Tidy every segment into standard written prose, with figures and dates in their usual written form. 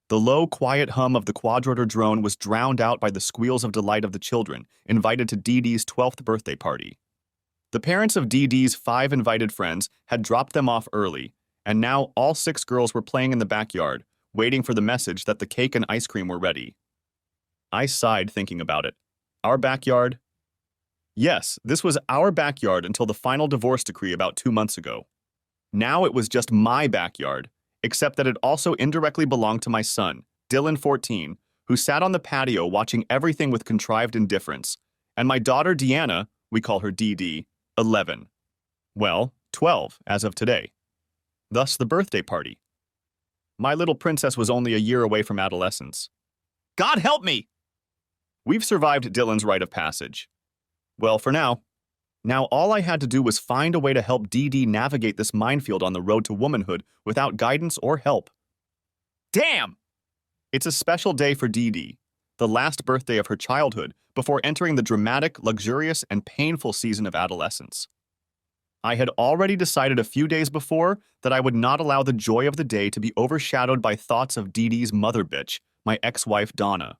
The low, quiet hum of the quadrotor drone was drowned out by the squeals of delight of the children invited to Dee Dee's 12th birthday party. The parents of Dee Dee's 5 invited friends had dropped them off early, and now all 6 girls were playing in the backyard, waiting for the message that the cake and ice cream were ready. I sighed thinking about it. Our backyard? Yes, this was our backyard until the final divorce decree about 2 months ago. Now it was just my backyard, except that it also indirectly belonged to my son, Dylan 14, who sat on the patio watching everything with contrived indifference, and my daughter Deanna, we call her Dee Dee, 11. Well, 12 as of today. Thus the birthday party. My little princess was only a year away from adolescence. God help me! We've survived Dylan's rite of passage. Well, for now. Now all I had to do was find a way to help Dee Dee navigate this minefield on the road to womanhood without guidance or help. Damn! It's a special day for Dee Dee, the last birthday of her childhood before entering the dramatic, luxurious, and painful season of adolescence. I had already decided a few days before that I would not allow the joy of the day to be overshadowed by thoughts of Dee Dee's mother bitch, my ex-wife Donna.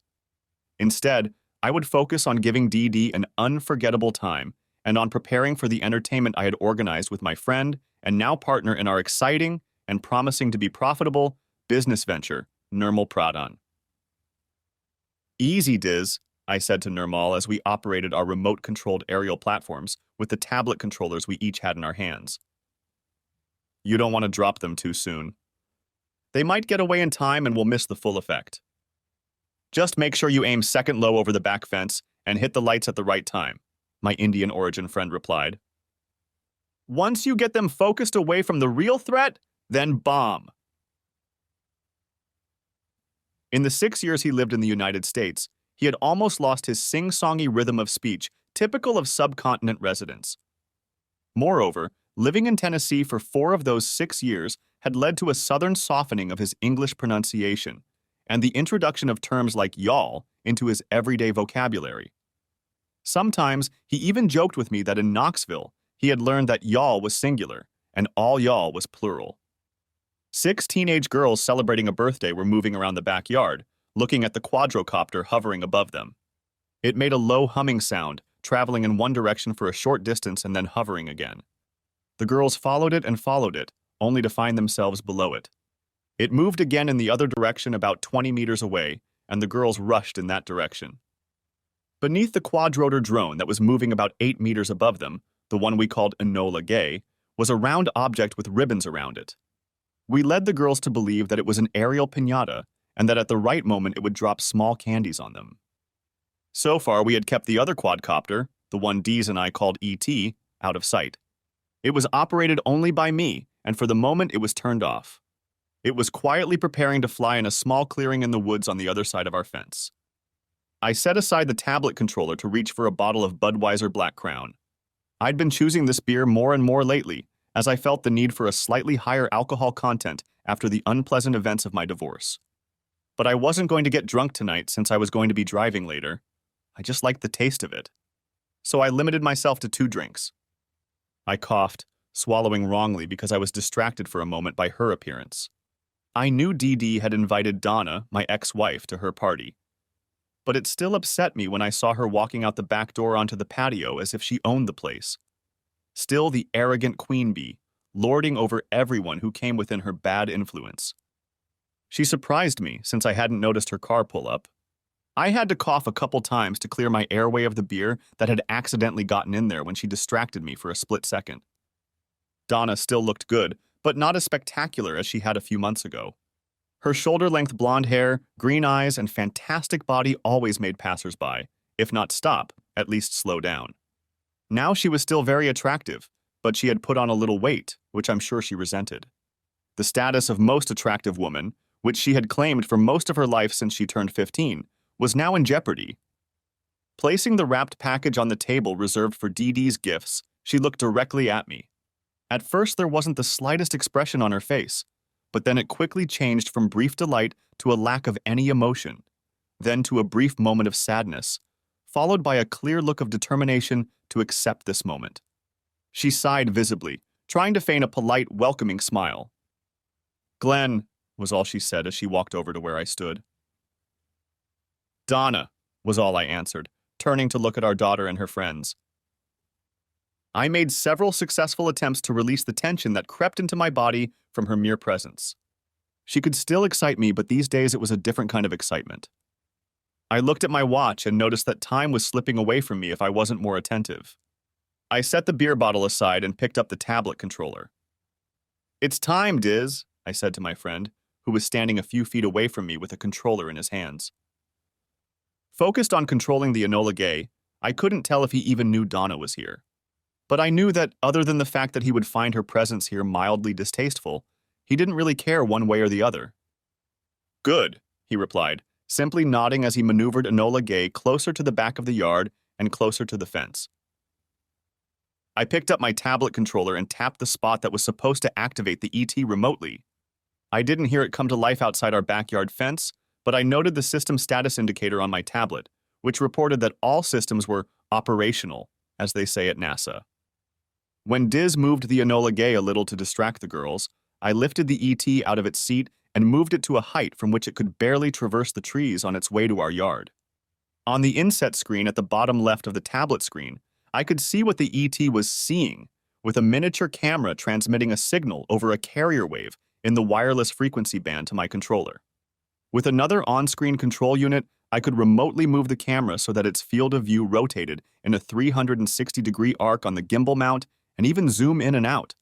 Instead, I would focus on giving Dee Dee an unforgettable time and on preparing for the entertainment I had organized with my friend and now partner in our exciting and promising to be profitable business venture, Nirmal Pradhan. Easy, Diz, I said to Nirmal as we operated our remote-controlled aerial platforms with the tablet controllers we each had in our hands. You don't want to drop them too soon. They might get away in time and we'll miss the full effect. Just make sure you aim second low over the back fence and hit the lights at the right time, my Indian origin friend replied. Once you get them focused away from the real threat, then bomb. In the 6 years he lived in the United States, he had almost lost his sing-songy rhythm of speech, typical of subcontinent residents. Moreover, living in Tennessee for 4 of those 6 years had led to a southern softening of his English pronunciation and the introduction of terms like y'all into his everyday vocabulary. Sometimes he even joked with me that in Knoxville, he had learned that y'all was singular and all y'all was plural. 6 teenage girls celebrating a birthday were moving around the backyard, looking at the quadrocopter hovering above them. It made a low humming sound, traveling in one direction for a short distance and then hovering again. The girls followed it, only to find themselves below it. It moved again in the other direction about 20 meters away, and the girls rushed in that direction. Beneath the quadrotor drone that was moving about 8 meters above them, the one we called Enola Gay, was a round object with ribbons around it. We led the girls to believe that it was an aerial piñata and that at the right moment it would drop small candies on them. So far, we had kept the other quadcopter, the one Deez and I called E.T., out of sight. It was operated only by me, and for the moment it was turned off. It was quietly preparing to fly in a small clearing in the woods on the other side of our fence. I set aside the tablet controller to reach for a bottle of Budweiser Black Crown. I'd been choosing this beer more and more lately, as I felt the need for a slightly higher alcohol content after the unpleasant events of my divorce. But I wasn't going to get drunk tonight since I was going to be driving later. I just liked the taste of it. So I limited myself to 2 drinks. I coughed, swallowing wrongly because I was distracted for a moment by her appearance. I knew Dee Dee had invited Donna, my ex-wife, to her party. But it still upset me when I saw her walking out the back door onto the patio as if she owned the place. Still the arrogant queen bee, lording over everyone who came within her bad influence. She surprised me since I hadn't noticed her car pull up. I had to cough a couple times to clear my airway of the beer that had accidentally gotten in there when she distracted me for a split second. Donna still looked good, but not as spectacular as she had a few months ago. Her shoulder-length blonde hair, green eyes, and fantastic body always made passers-by, if not stop, at least slow down. Now she was still very attractive, but she had put on a little weight, which I'm sure she resented. The status of most attractive woman, which she had claimed for most of her life since she turned 15, was now in jeopardy. Placing the wrapped package on the table reserved for Dee Dee's gifts, she looked directly at me. At first, there wasn't the slightest expression on her face, but then it quickly changed from brief delight to a lack of any emotion, then to a brief moment of sadness, followed by a clear look of determination to accept this moment. She sighed visibly, trying to feign a polite, welcoming smile. Glenn, was all she said as she walked over to where I stood. Donna, was all I answered, turning to look at our daughter and her friends. I made several successful attempts to release the tension that crept into my body from her mere presence. She could still excite me, but these days it was a different kind of excitement. I looked at my watch and noticed that time was slipping away from me if I wasn't more attentive. I set the beer bottle aside and picked up the tablet controller. "It's time, Diz," I said to my friend, who was standing a few feet away from me with a controller in his hands. Focused on controlling the Enola Gay, I couldn't tell if he even knew Donna was here. But I knew that, other than the fact that he would find her presence here mildly distasteful, he didn't really care one way or the other. "Good," he replied, simply nodding as he maneuvered Enola Gay closer to the back of the yard and closer to the fence. I picked up my tablet controller and tapped the spot that was supposed to activate the ET remotely. I didn't hear it come to life outside our backyard fence, but I noted the system status indicator on my tablet, which reported that all systems were operational, as they say at NASA. When Diz moved the Enola Gay a little to distract the girls, I lifted the ET out of its seat and moved it to a height from which it could barely traverse the trees on its way to our yard. On the inset screen at the bottom left of the tablet screen, I could see what the ET was seeing, with a miniature camera transmitting a signal over a carrier wave in the wireless frequency band to my controller. With another on-screen control unit, I could remotely move the camera so that its field of view rotated in a 360-degree arc on the gimbal mount and even zoom in and out.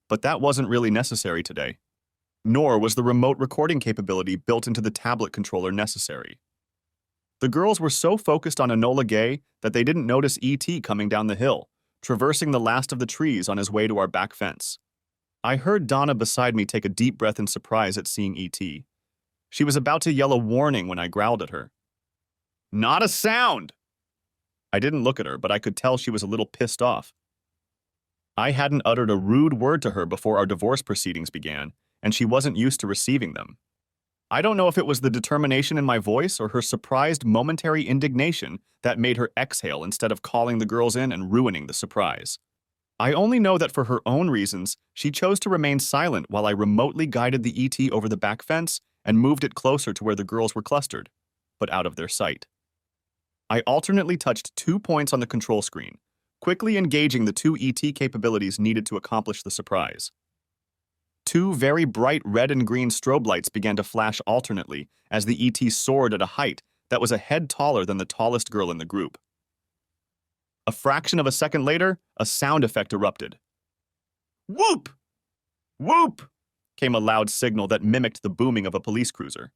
But that wasn't really necessary today. Nor was the remote recording capability built into the tablet controller necessary. The girls were so focused on Enola Gay that they didn't notice ET coming down the hill, traversing the last of the trees on his way to our back fence. I heard Donna beside me take a deep breath in surprise at seeing ET. She was about to yell a warning when I growled at her. "Not a sound!" I didn't look at her, but I could tell she was a little pissed off. I hadn't uttered a rude word to her before our divorce proceedings began, and she wasn't used to receiving them. I don't know if it was the determination in my voice or her surprised momentary indignation that made her exhale instead of calling the girls in and ruining the surprise. I only know that for her own reasons, she chose to remain silent while I remotely guided the ET over the back fence and moved it closer to where the girls were clustered, but out of their sight. I alternately touched 2 points on the control screen, quickly engaging the 2 ET capabilities needed to accomplish the surprise. 2 very bright red and green strobe lights began to flash alternately as the ET soared at a height that was a head taller than the tallest girl in the group. A fraction of a second later, a sound effect erupted. "Whoop! Whoop!" came a loud signal that mimicked the booming of a police cruiser.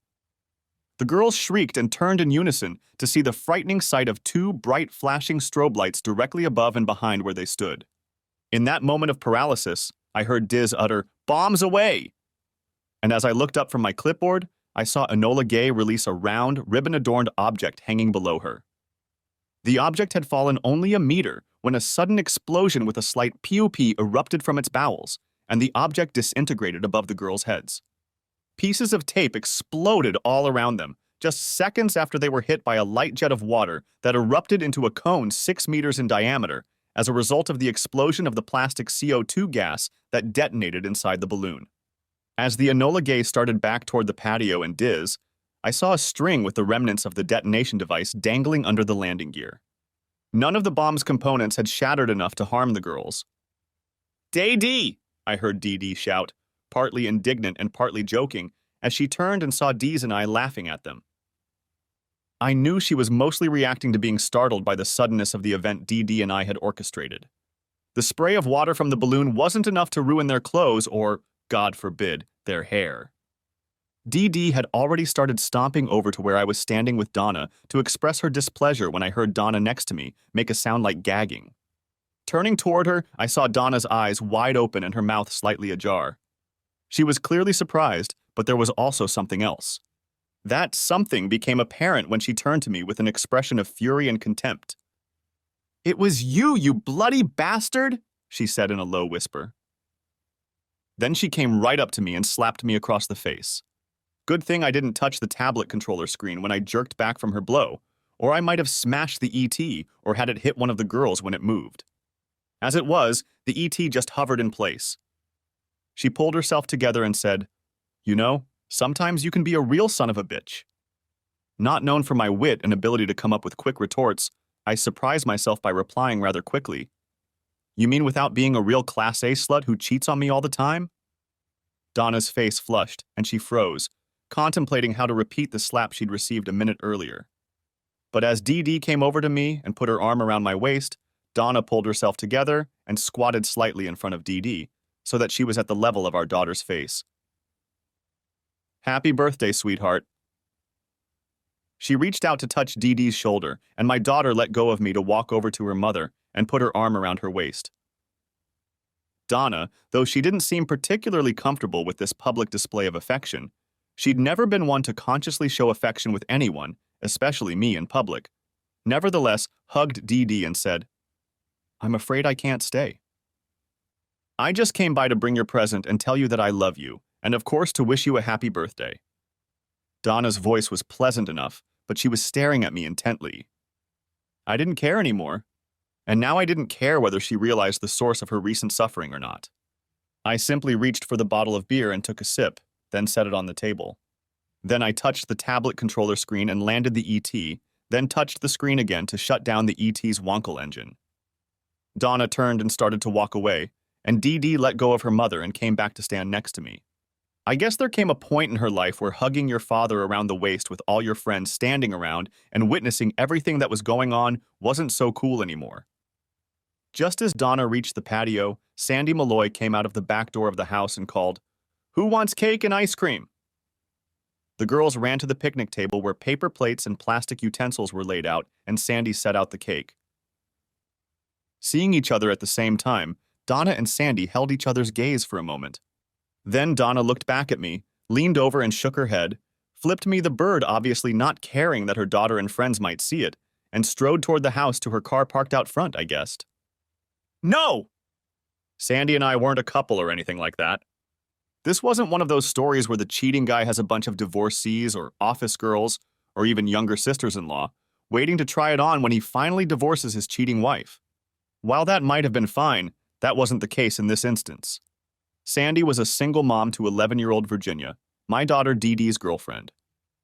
The girls shrieked and turned in unison to see the frightening sight of 2 bright flashing strobe lights directly above and behind where they stood. In that moment of paralysis, I heard Diz utter, "Bombs away!" And as I looked up from my clipboard, I saw Enola Gay release a round, ribbon-adorned object hanging below her. The object had fallen only a meter when a sudden explosion with a slight pew-pew erupted from its bowels, and the object disintegrated above the girls' heads. Pieces of tape exploded all around them, just seconds after they were hit by a light jet of water that erupted into a cone 6 meters in diameter as a result of the explosion of the plastic CO2 gas that detonated inside the balloon. As the Enola Gay started back toward the patio and Diz, I saw a string with the remnants of the detonation device dangling under the landing gear. None of the bomb's components had shattered enough to harm the girls. "Dee!" I heard Dee Dee shout, partly indignant and partly joking, as she turned and saw Deez and I laughing at them. I knew she was mostly reacting to being startled by the suddenness of the event Dee Dee and I had orchestrated. The spray of water from the balloon wasn't enough to ruin their clothes or, God forbid, their hair. Dee Dee had already started stomping over to where I was standing with Donna to express her displeasure when I heard Donna next to me make a sound like gagging. Turning toward her, I saw Donna's eyes wide open and her mouth slightly ajar. She was clearly surprised, but there was also something else. That something became apparent when she turned to me with an expression of fury and contempt. "It was you, you bloody bastard!" she said in a low whisper. Then she came right up to me and slapped me across the face. Good thing I didn't touch the tablet controller screen when I jerked back from her blow, or I might have smashed the ET or had it hit one of the girls when it moved. As it was, the ET just hovered in place. She pulled herself together and said, "You know, Sometimes you can be a real son of a bitch. Not known for my wit and ability to come up with quick retorts, I surprised myself by replying rather quickly. You mean without being a real Class A slut who cheats on me all the time? Donna's face flushed, and she froze, contemplating how to repeat the slap she'd received a minute earlier. But as Dee Dee came over to me and put her arm around my waist, Donna pulled herself together and squatted slightly in front of Dee Dee, so that she was at the level of our daughter's face. Happy birthday, sweetheart. She reached out to touch Dee Dee's shoulder, and my daughter let go of me to walk over to her mother and put her arm around her waist. Donna, though she didn't seem particularly comfortable with this public display of affection, she'd never been one to consciously show affection with anyone, especially me in public, nevertheless hugged Dee Dee and said, I'm afraid I can't stay. I just came by to bring your present and tell you that I love you, and of course to wish you a happy birthday. Donna's voice was pleasant enough, but she was staring at me intently. I didn't care anymore, and now I didn't care whether she realized the source of her recent suffering or not. I simply reached for the bottle of beer and took a sip, then set it on the table. Then I touched the tablet controller screen and landed the ET, then touched the screen again to shut down the ET's Wonkel engine. Donna turned and started to walk away, and Dee Dee let go of her mother and came back to stand next to me. I guess there came a point in her life where hugging your father around the waist with all your friends standing around and witnessing everything that was going on wasn't so cool anymore. Just as Donna reached the patio, Sandy Malloy came out of the back door of the house and called, Who wants cake and ice cream? The girls ran to the picnic table where paper plates and plastic utensils were laid out, and Sandy set out the cake. Seeing each other at the same time, Donna and Sandy held each other's gaze for a moment. Then Donna looked back at me, leaned over and shook her head, flipped me the bird, obviously not caring that her daughter and friends might see it, and strode toward the house to her car parked out front, I guessed. No! Sandy and I weren't a couple or anything like that. This wasn't one of those stories where the cheating guy has a bunch of divorcees or office girls, or even younger sisters-in-law, waiting to try it on when he finally divorces his cheating wife. While that might have been fine, that wasn't the case in this instance. Sandy was a single mom to 11-year-old Virginia, my daughter Dee Dee's girlfriend.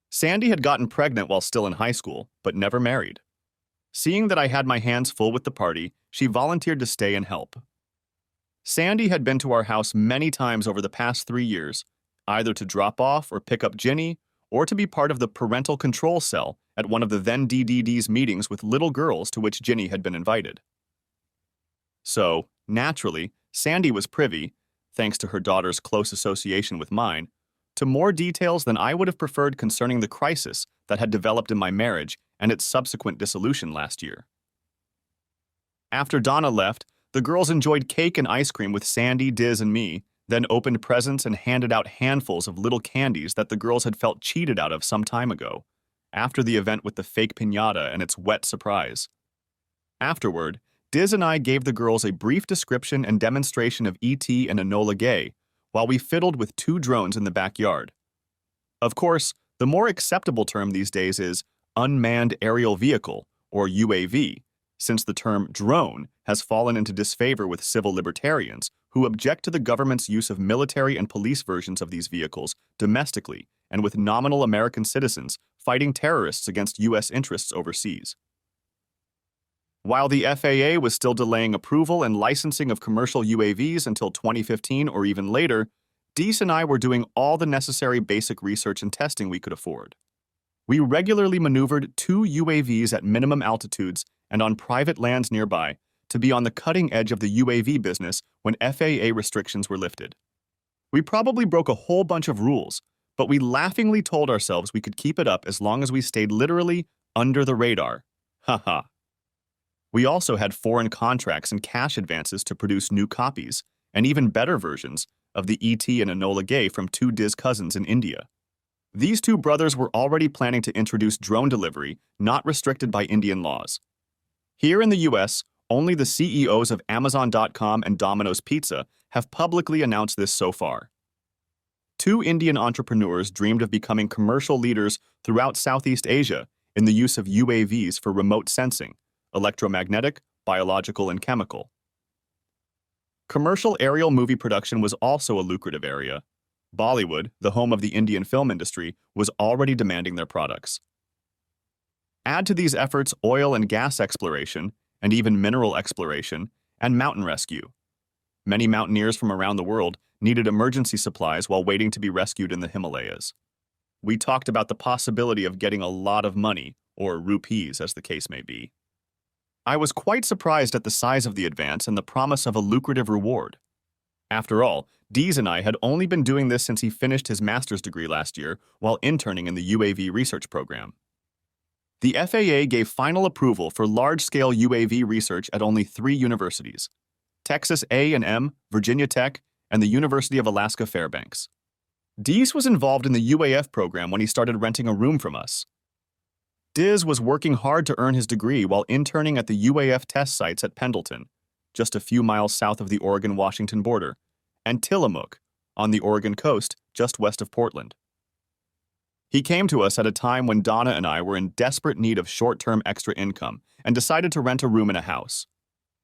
Sandy had gotten pregnant while still in high school, but never married. Seeing that I had my hands full with the party, she volunteered to stay and help. Sandy had been to our house many times over the past 3 years, either to drop off or pick up Ginny, or to be part of the parental control cell at one of the then DDD's meetings with little girls to which Ginny had been invited. So, naturally, Sandy was privy, thanks to her daughter's close association with mine, to more details than I would have preferred concerning the crisis that had developed in my marriage and its subsequent dissolution last year. After Donna left, the girls enjoyed cake and ice cream with Sandy, Diz, and me, then opened presents and handed out handfuls of little candies that the girls had felt cheated out of some time ago, after the event with the fake piñata and its wet surprise. Afterward, Diz and I gave the girls a brief description and demonstration of E.T. and Enola Gay, while we fiddled with 2 drones in the backyard. Of course, the more acceptable term these days is unmanned aerial vehicle, or UAV, since the term drone has fallen into disfavor with civil libertarians who object to the government's use of military and police versions of these vehicles domestically and with nominal American citizens fighting terrorists against U.S. interests overseas. While the FAA was still delaying approval and licensing of commercial UAVs until 2015 or even later, Dees and I were doing all the necessary basic research and testing we could afford. We regularly maneuvered 2 UAVs at minimum altitudes and on private lands nearby to be on the cutting edge of the UAV business when FAA restrictions were lifted. We probably broke a whole bunch of rules, but we laughingly told ourselves we could keep it up as long as we stayed literally under the radar. Haha. We also had foreign contracts and cash advances to produce new copies, and even better versions, of the E.T. and Enola Gay from 2 Diz cousins in India. These 2 brothers were already planning to introduce drone delivery, not restricted by Indian laws. Here in the U.S., only the CEOs of Amazon.com and Domino's Pizza have publicly announced this so far. 2 Indian entrepreneurs dreamed of becoming commercial leaders throughout Southeast Asia in the use of UAVs for remote sensing, electromagnetic, biological, and chemical. Commercial aerial movie production was also a lucrative area. Bollywood, the home of the Indian film industry, was already demanding their products. Add to these efforts oil and gas exploration, and even mineral exploration, and mountain rescue. Many mountaineers from around the world needed emergency supplies while waiting to be rescued in the Himalayas. We talked about the possibility of getting a lot of money, or rupees as the case may be. I was quite surprised at the size of the advance and the promise of a lucrative reward. After all, Dees and I had only been doing this since he finished his master's degree last year while interning in the UAV research program. The FAA gave final approval for large-scale UAV research at only 3 universities: Texas A&M, Virginia Tech, and the University of Alaska Fairbanks. Dees was involved in the UAF program when he started renting a room from us. Diz was working hard to earn his degree while interning at the UAF test sites at Pendleton, just a few miles south of the Oregon-Washington border, and Tillamook, on the Oregon coast, just west of Portland. He came to us at a time when Donna and I were in desperate need of short-term extra income and decided to rent a room in a house.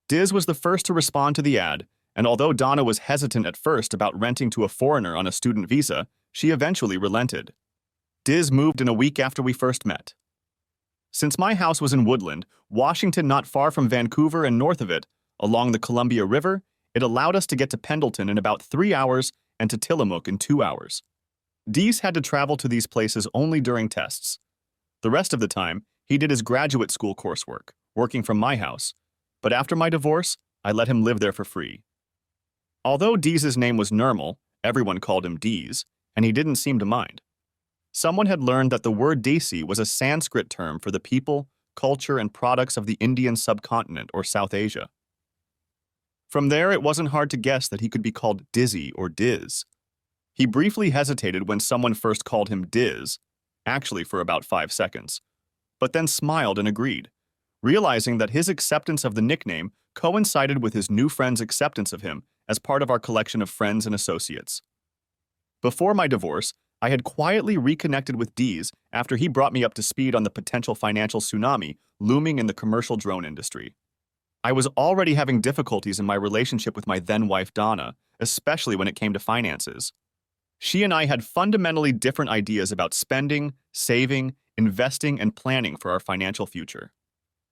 Diz was the first to respond to the ad, and although Donna was hesitant at first about renting to a foreigner on a student visa, she eventually relented. Diz moved in a week after we first met. Since my house was in Woodland, Washington not far from Vancouver and north of it, along the Columbia River, it allowed us to get to Pendleton in about 3 hours and to Tillamook in 2 hours. Dees had to travel to these places only during tests. The rest of the time, he did his graduate school coursework, working from my house, but after my divorce, I let him live there for free. Although Dees's name was Nirmal, everyone called him Dees, and he didn't seem to mind. Someone had learned that the word Desi was a Sanskrit term for the people, culture, and products of the Indian subcontinent or South Asia. From there, it wasn't hard to guess that he could be called Dizzy or Diz. He briefly hesitated when someone first called him Diz, actually for about 5 seconds, but then smiled and agreed, realizing that his acceptance of the nickname coincided with his new friend's acceptance of him as part of our collection of friends and associates. Before my divorce, I had quietly reconnected with Dees after he brought me up to speed on the potential financial tsunami looming in the commercial drone industry. I was already having difficulties in my relationship with my then-wife Donna, especially when it came to finances. She and I had fundamentally different ideas about spending, saving, investing, and planning for our financial future.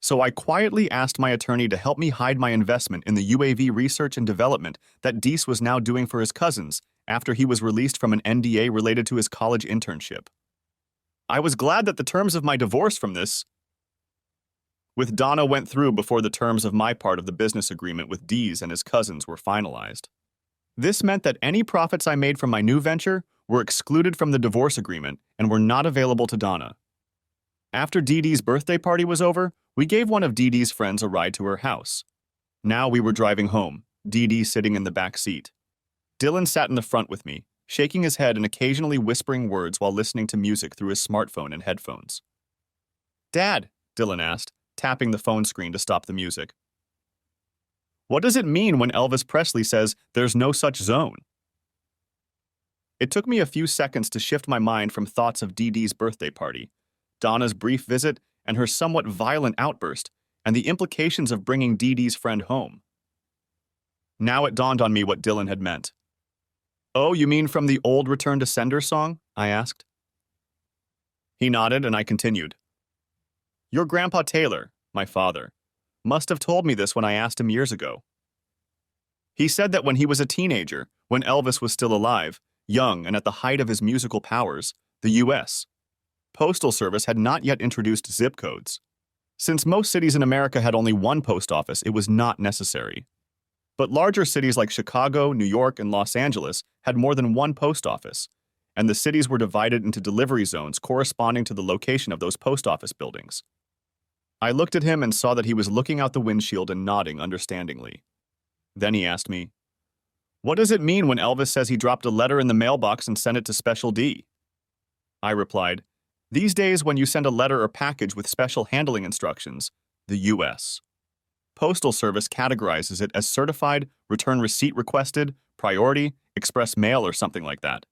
So I quietly asked my attorney to help me hide my investment in the UAV research and development that Dees was now doing for his cousins after he was released from an NDA related to his college internship. I was glad that the terms of my divorce from this with Donna went through before the terms of my part of the business agreement with Dees and his cousins were finalized. This meant that any profits I made from my new venture were excluded from the divorce agreement and were not available to Donna. After Dee Dee's birthday party was over, we gave one of Dee Dee's friends a ride to her house. Now we were driving home, Dee Dee sitting in the back seat. Dylan sat in the front with me, shaking his head and occasionally whispering words while listening to music through his smartphone and headphones. "Dad," Dylan asked, tapping the phone screen to stop the music. "What does it mean when Elvis Presley says there's no such zone?" It took me a few seconds to shift my mind from thoughts of Dee Dee's birthday party, Donna's brief visit, and her somewhat violent outburst, and the implications of bringing Dee Dee's friend home. Now it dawned on me what Dylan had meant. "Oh, you mean from the old Return to Sender song?" I asked. He nodded, and I continued. "Your Grandpa Taylor, my father, must have told me this when I asked him years ago. He said that when he was a teenager, when Elvis was still alive, young and at the height of his musical powers, the U.S. Postal Service had not yet introduced zip codes. Since most cities in America had only one post office, it was not necessary. But larger cities like Chicago, New York, and Los Angeles had more than one post office, and the cities were divided into delivery zones corresponding to the location of those post office buildings. I looked at him and saw that he was looking out the windshield and nodding understandingly. Then he asked me, "What does it mean when Elvis says he dropped a letter in the mailbox and sent it to Special D?" I replied, "These days when you send a letter or package with special handling instructions, the U.S. Postal Service categorizes it as certified, return receipt requested, priority, express mail, or something like that.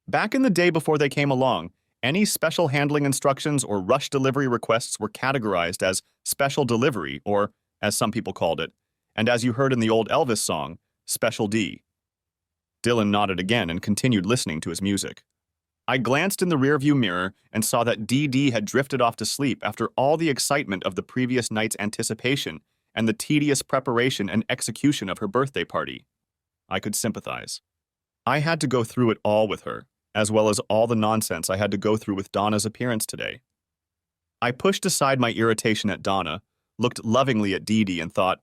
Back in the day before they came along, any special handling instructions or rush delivery requests were categorized as special delivery, or, as some people called it, and as you heard in the old Elvis song, Special D. Dylan nodded again and continued listening to his music. I glanced in the rearview mirror and saw that Dee Dee had drifted off to sleep after all the excitement of the previous night's anticipation and the tedious preparation and execution of her birthday party. I could sympathize. I had to go through it all with her, as well as all the nonsense I had to go through with Donna's appearance today. I pushed aside my irritation at Donna, looked lovingly at Dee Dee and thought,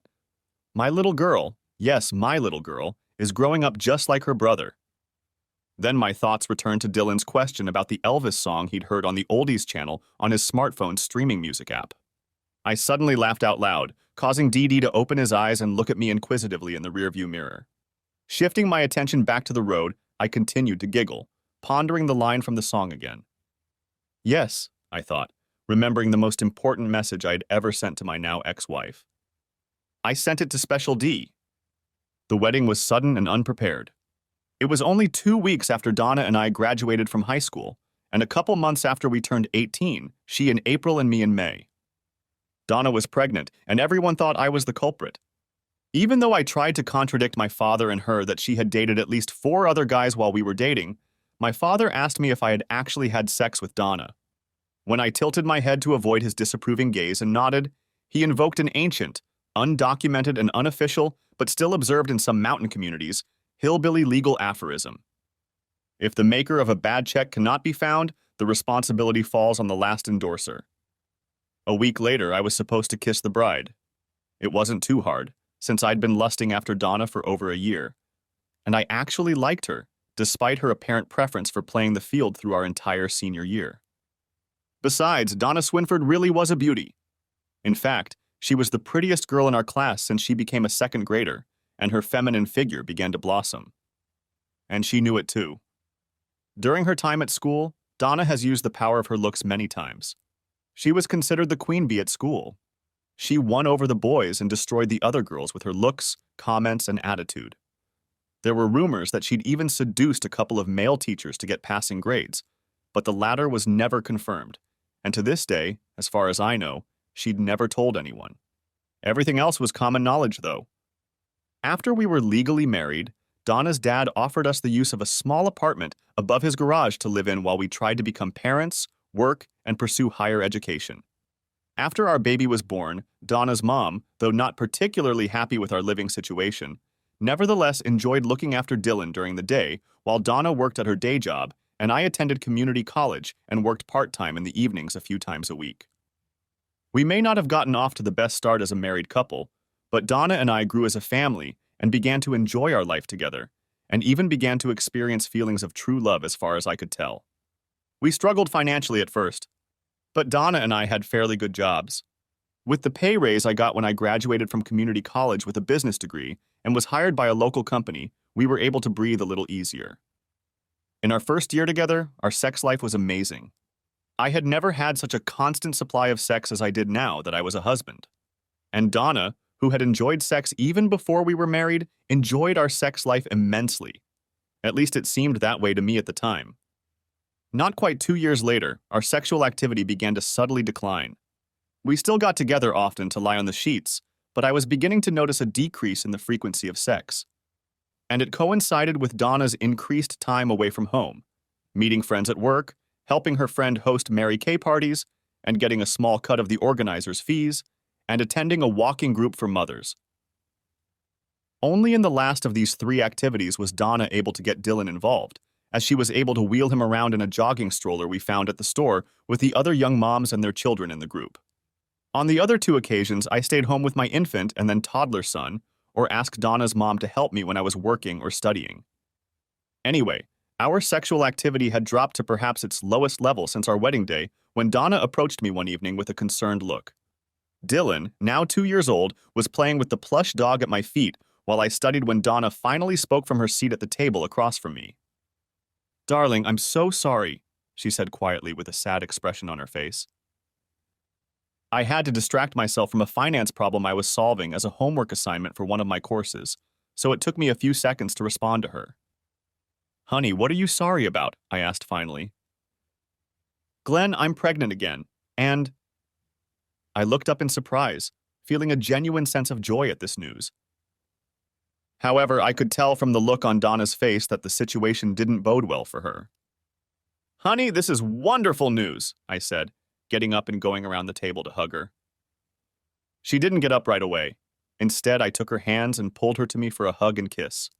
my little girl, yes, my little girl, is growing up just like her brother. Then my thoughts returned to Dylan's question about the Elvis song he'd heard on the Oldies channel on his smartphone's streaming music app. I suddenly laughed out loud, causing Dee Dee to open his eyes and look at me inquisitively in the rearview mirror. Shifting my attention back to the road, I continued to giggle, pondering the line from the song again. Yes, I thought, remembering the most important message I had ever sent to my now ex-wife. I sent it to Special D. The wedding was sudden and unprepared. It was only 2 weeks after Donna and I graduated from high school, and a couple months after we turned 18, she in April and me in May. Donna was pregnant, and everyone thought I was the culprit. Even though I tried to contradict my father and her that she had dated at least 4 other guys while we were dating, my father asked me if I had actually had sex with Donna. When I tilted my head to avoid his disapproving gaze and nodded, he invoked an ancient, undocumented and unofficial, but still observed in some mountain communities, hillbilly legal aphorism. If the maker of a bad check cannot be found, the responsibility falls on the last endorser. A week later, I was supposed to kiss the bride. It wasn't too hard, since I'd been lusting after Donna for over a year. And I actually liked her, despite her apparent preference for playing the field through our entire senior year. Besides, Donna Swinford really was a beauty. In fact, she was the prettiest girl in our class since she became a second grader, and her feminine figure began to blossom. And she knew it too. During her time at school, Donna has used the power of her looks many times. She was considered the queen bee at school. She won over the boys and destroyed the other girls with her looks, comments, and attitude. There were rumors that she'd even seduced a couple of male teachers to get passing grades, but the latter was never confirmed, and to this day, as far as I know, she'd never told anyone. Everything else was common knowledge, though. After we were legally married, Donna's dad offered us the use of a small apartment above his garage to live in while we tried to become parents, work, and pursue higher education. After our baby was born, Donna's mom, though not particularly happy with our living situation, nevertheless enjoyed looking after Dylan during the day while Donna worked at her day job and I attended community college and worked part-time in the evenings a few times a week. We may not have gotten off to the best start as a married couple, but Donna and I grew as a family and began to enjoy our life together, and even began to experience feelings of true love as far as I could tell. We struggled financially at first, but Donna and I had fairly good jobs. With the pay raise I got when I graduated from community college with a business degree and was hired by a local company, we were able to breathe a little easier. In our first year together, our sex life was amazing. I had never had such a constant supply of sex as I did now that I was a husband. And Donna, who had enjoyed sex even before we were married, enjoyed our sex life immensely. At least it seemed that way to me at the time. Not quite 2 years later, our sexual activity began to subtly decline. We still got together often to lie on the sheets, but I was beginning to notice a decrease in the frequency of sex. And it coincided with Donna's increased time away from home, meeting friends at work, helping her friend host Mary Kay parties, and getting a small cut of the organizers' fees, and attending a walking group for mothers. Only in the last of these 3 activities was Donna able to get Dylan involved, as she was able to wheel him around in a jogging stroller we found at the store with the other young moms and their children in the group. On the other 2 occasions, I stayed home with my infant and then toddler son, or asked Donna's mom to help me when I was working or studying. Anyway, our sexual activity had dropped to perhaps its lowest level since our wedding day when Donna approached me one evening with a concerned look. Dylan, now 2 years old, was playing with the plush dog at my feet while I studied when Donna finally spoke from her seat at the table across from me. "Darling, I'm so sorry," she said quietly with a sad expression on her face. I had to distract myself from a finance problem I was solving as a homework assignment for one of my courses, so it took me a few seconds to respond to her. "Honey, what are you sorry about?" I asked finally. "Glenn, I'm pregnant again, and—" I looked up in surprise, feeling a genuine sense of joy at this news. However, I could tell from the look on Donna's face that the situation didn't bode well for her. "Honey, this is wonderful news," I said, getting up and going around the table to hug her. She didn't get up right away. Instead, I took her hands and pulled her to me for a hug and kiss.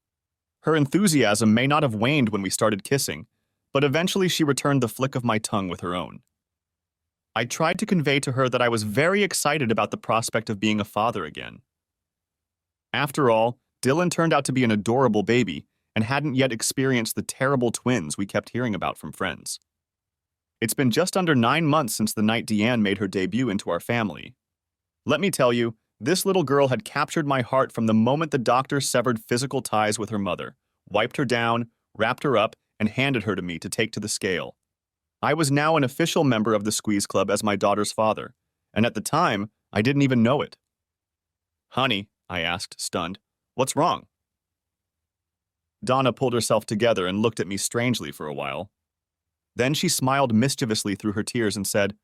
Her enthusiasm may not have waned when we started kissing, but eventually she returned the flick of my tongue with her own. I tried to convey to her that I was very excited about the prospect of being a father again. After all, Dylan turned out to be an adorable baby and hadn't yet experienced the terrible twins we kept hearing about from friends. It's been just under 9 months since the night Deanne made her debut into our family. Let me tell you, this little girl had captured my heart from the moment the doctor severed physical ties with her mother, wiped her down, wrapped her up, and handed her to me to take to the scale. I was now an official member of the Squeeze Club as my daughter's father, and at the time, I didn't even know it. "Honey," I asked, stunned, "what's wrong?" Donna pulled herself together and looked at me strangely for a while. Then she smiled mischievously through her tears and said,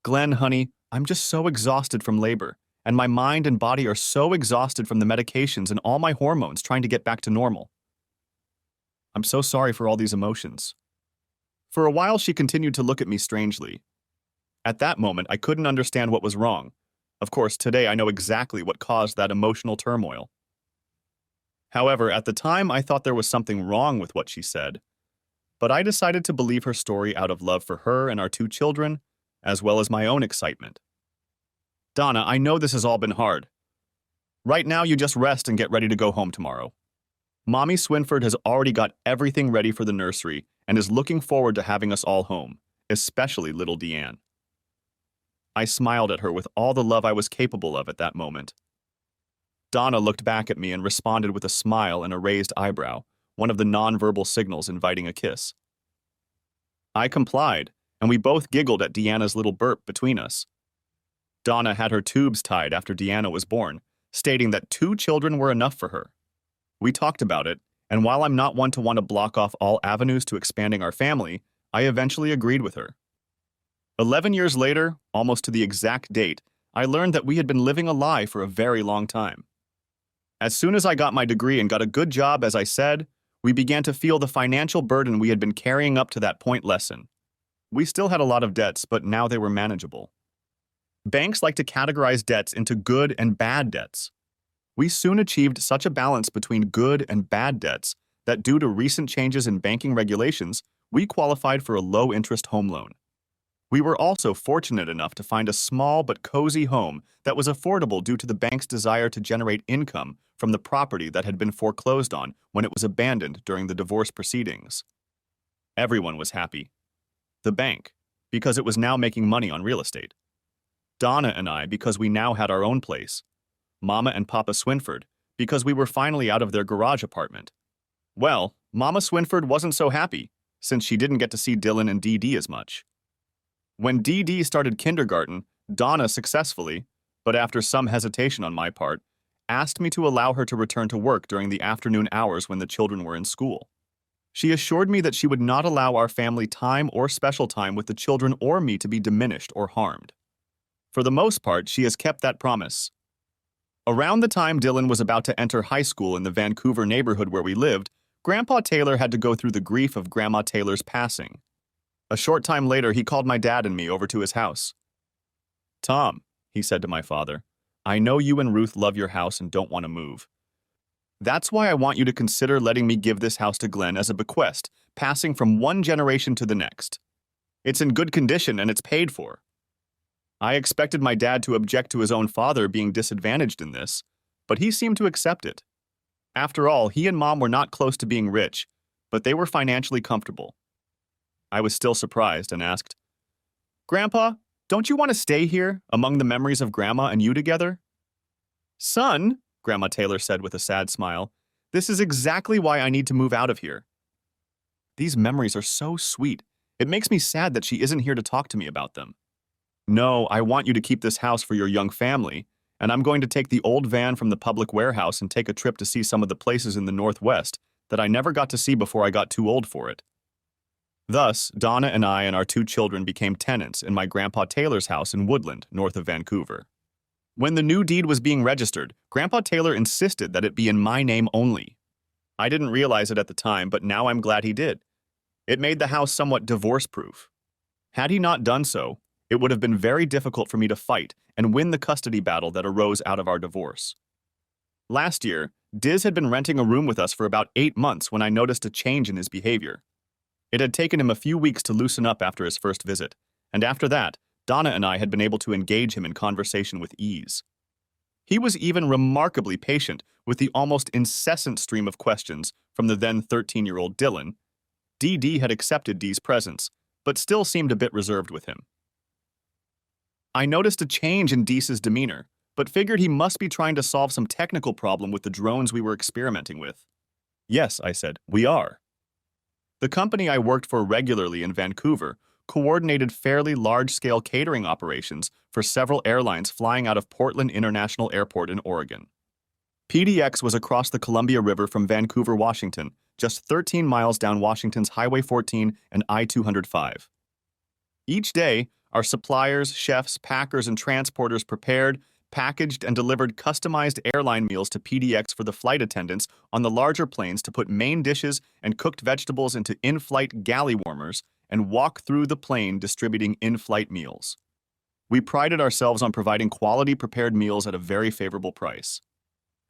"Glenn, honey, I'm just so exhausted from labor, and my mind and body are so exhausted from the medications and all my hormones trying to get back to normal. I'm so sorry for all these emotions." For a while, she continued to look at me strangely. At that moment, I couldn't understand what was wrong. Of course, today I know exactly what caused that emotional turmoil. However, at the time, I thought there was something wrong with what she said. But I decided to believe her story out of love for her and our 2 children, as well as my own excitement. "Donna, I know this has all been hard. Right now, you just rest and get ready to go home tomorrow. Mommy Swinford has already got everything ready for the nursery and is looking forward to having us all home, especially little Deanne." I smiled at her with all the love I was capable of at that moment. Donna looked back at me and responded with a smile and a raised eyebrow, one of the nonverbal signals inviting a kiss. I complied, and we both giggled at Deanna's little burp between us. Donna had her tubes tied after Deanna was born, stating that 2 children were enough for her. We talked about it, and while I'm not one to want to block off all avenues to expanding our family, I eventually agreed with her. 11 years later, almost to the exact date, I learned that we had been living a lie for a very long time. As soon as I got my degree and got a good job, as I said, we began to feel the financial burden we had been carrying up to that point lessen. We still had a lot of debts, but now they were manageable. Banks like to categorize debts into good and bad debts. We soon achieved such a balance between good and bad debts that due to recent changes in banking regulations, we qualified for a low-interest home loan. We were also fortunate enough to find a small but cozy home that was affordable due to the bank's desire to generate income from the property that had been foreclosed on when it was abandoned during the divorce proceedings. Everyone was happy. The bank, because it was now making money on real estate. Donna and I, because we now had our own place. Mama and Papa Swinford, because we were finally out of their garage apartment. Well, Mama Swinford wasn't so happy, since she didn't get to see Dylan and Dee Dee as much. When Dee Dee started kindergarten, Donna successfully, but after some hesitation on my part, asked me to allow her to return to work during the afternoon hours when the children were in school. She assured me that she would not allow our family time or special time with the children or me to be diminished or harmed. For the most part, she has kept that promise. Around the time Dylan was about to enter high school in the Vancouver neighborhood where we lived, Grandpa Taylor had to go through the grief of Grandma Taylor's passing. A short time later, he called my dad and me over to his house. "Tom," he said to my father, "I know you and Ruth love your house and don't want to move. That's why I want you to consider letting me give this house to Glenn as a bequest, passing from one generation to the next. It's in good condition and it's paid for." I expected my dad to object to his own father being disadvantaged in this, but he seemed to accept it. After all, he and Mom were not close to being rich, but they were financially comfortable. I was still surprised and asked, "Grandpa, don't you want to stay here, among the memories of Grandma and you together?" "Son," Grandma Taylor said with a sad smile, "this is exactly why I need to move out of here. These memories are so sweet. It makes me sad that she isn't here to talk to me about them. No, I want you to keep this house for your young family, and I'm going to take the old van from the public warehouse and take a trip to see some of the places in the Northwest that I never got to see before I got too old for it." Thus, Donna and I and our 2 children became tenants in my Grandpa Taylor's house in Woodland, north of Vancouver. When the new deed was being registered, Grandpa Taylor insisted that it be in my name only. I didn't realize it at the time, but now I'm glad he did. It made the house somewhat divorce-proof. Had he not done so, it would have been very difficult for me to fight and win the custody battle that arose out of our divorce. Last year, Diz had been renting a room with us for about 8 months when I noticed a change in his behavior. It had taken him a few weeks to loosen up after his first visit, and after that, Donna and I had been able to engage him in conversation with ease. He was even remarkably patient with the almost incessant stream of questions from the then 13-year-old Dylan. DD had accepted D's presence, but still seemed a bit reserved with him. I noticed a change in Deese's demeanor, but figured he must be trying to solve some technical problem with the drones we were experimenting with. Yes, I said, we are. The company I worked for regularly in Vancouver coordinated fairly large-scale catering operations for several airlines flying out of Portland International Airport in Oregon. PDX was across the Columbia River from Vancouver, Washington, just 13 miles down Washington's Highway 14 and I-205. Each day, our suppliers, chefs, packers, and transporters prepared, packaged, and delivered customized airline meals to PDX for the flight attendants on the larger planes to put main dishes and cooked vegetables into in-flight galley warmers and walk through the plane distributing in-flight meals. We prided ourselves on providing quality prepared meals at a very favorable price.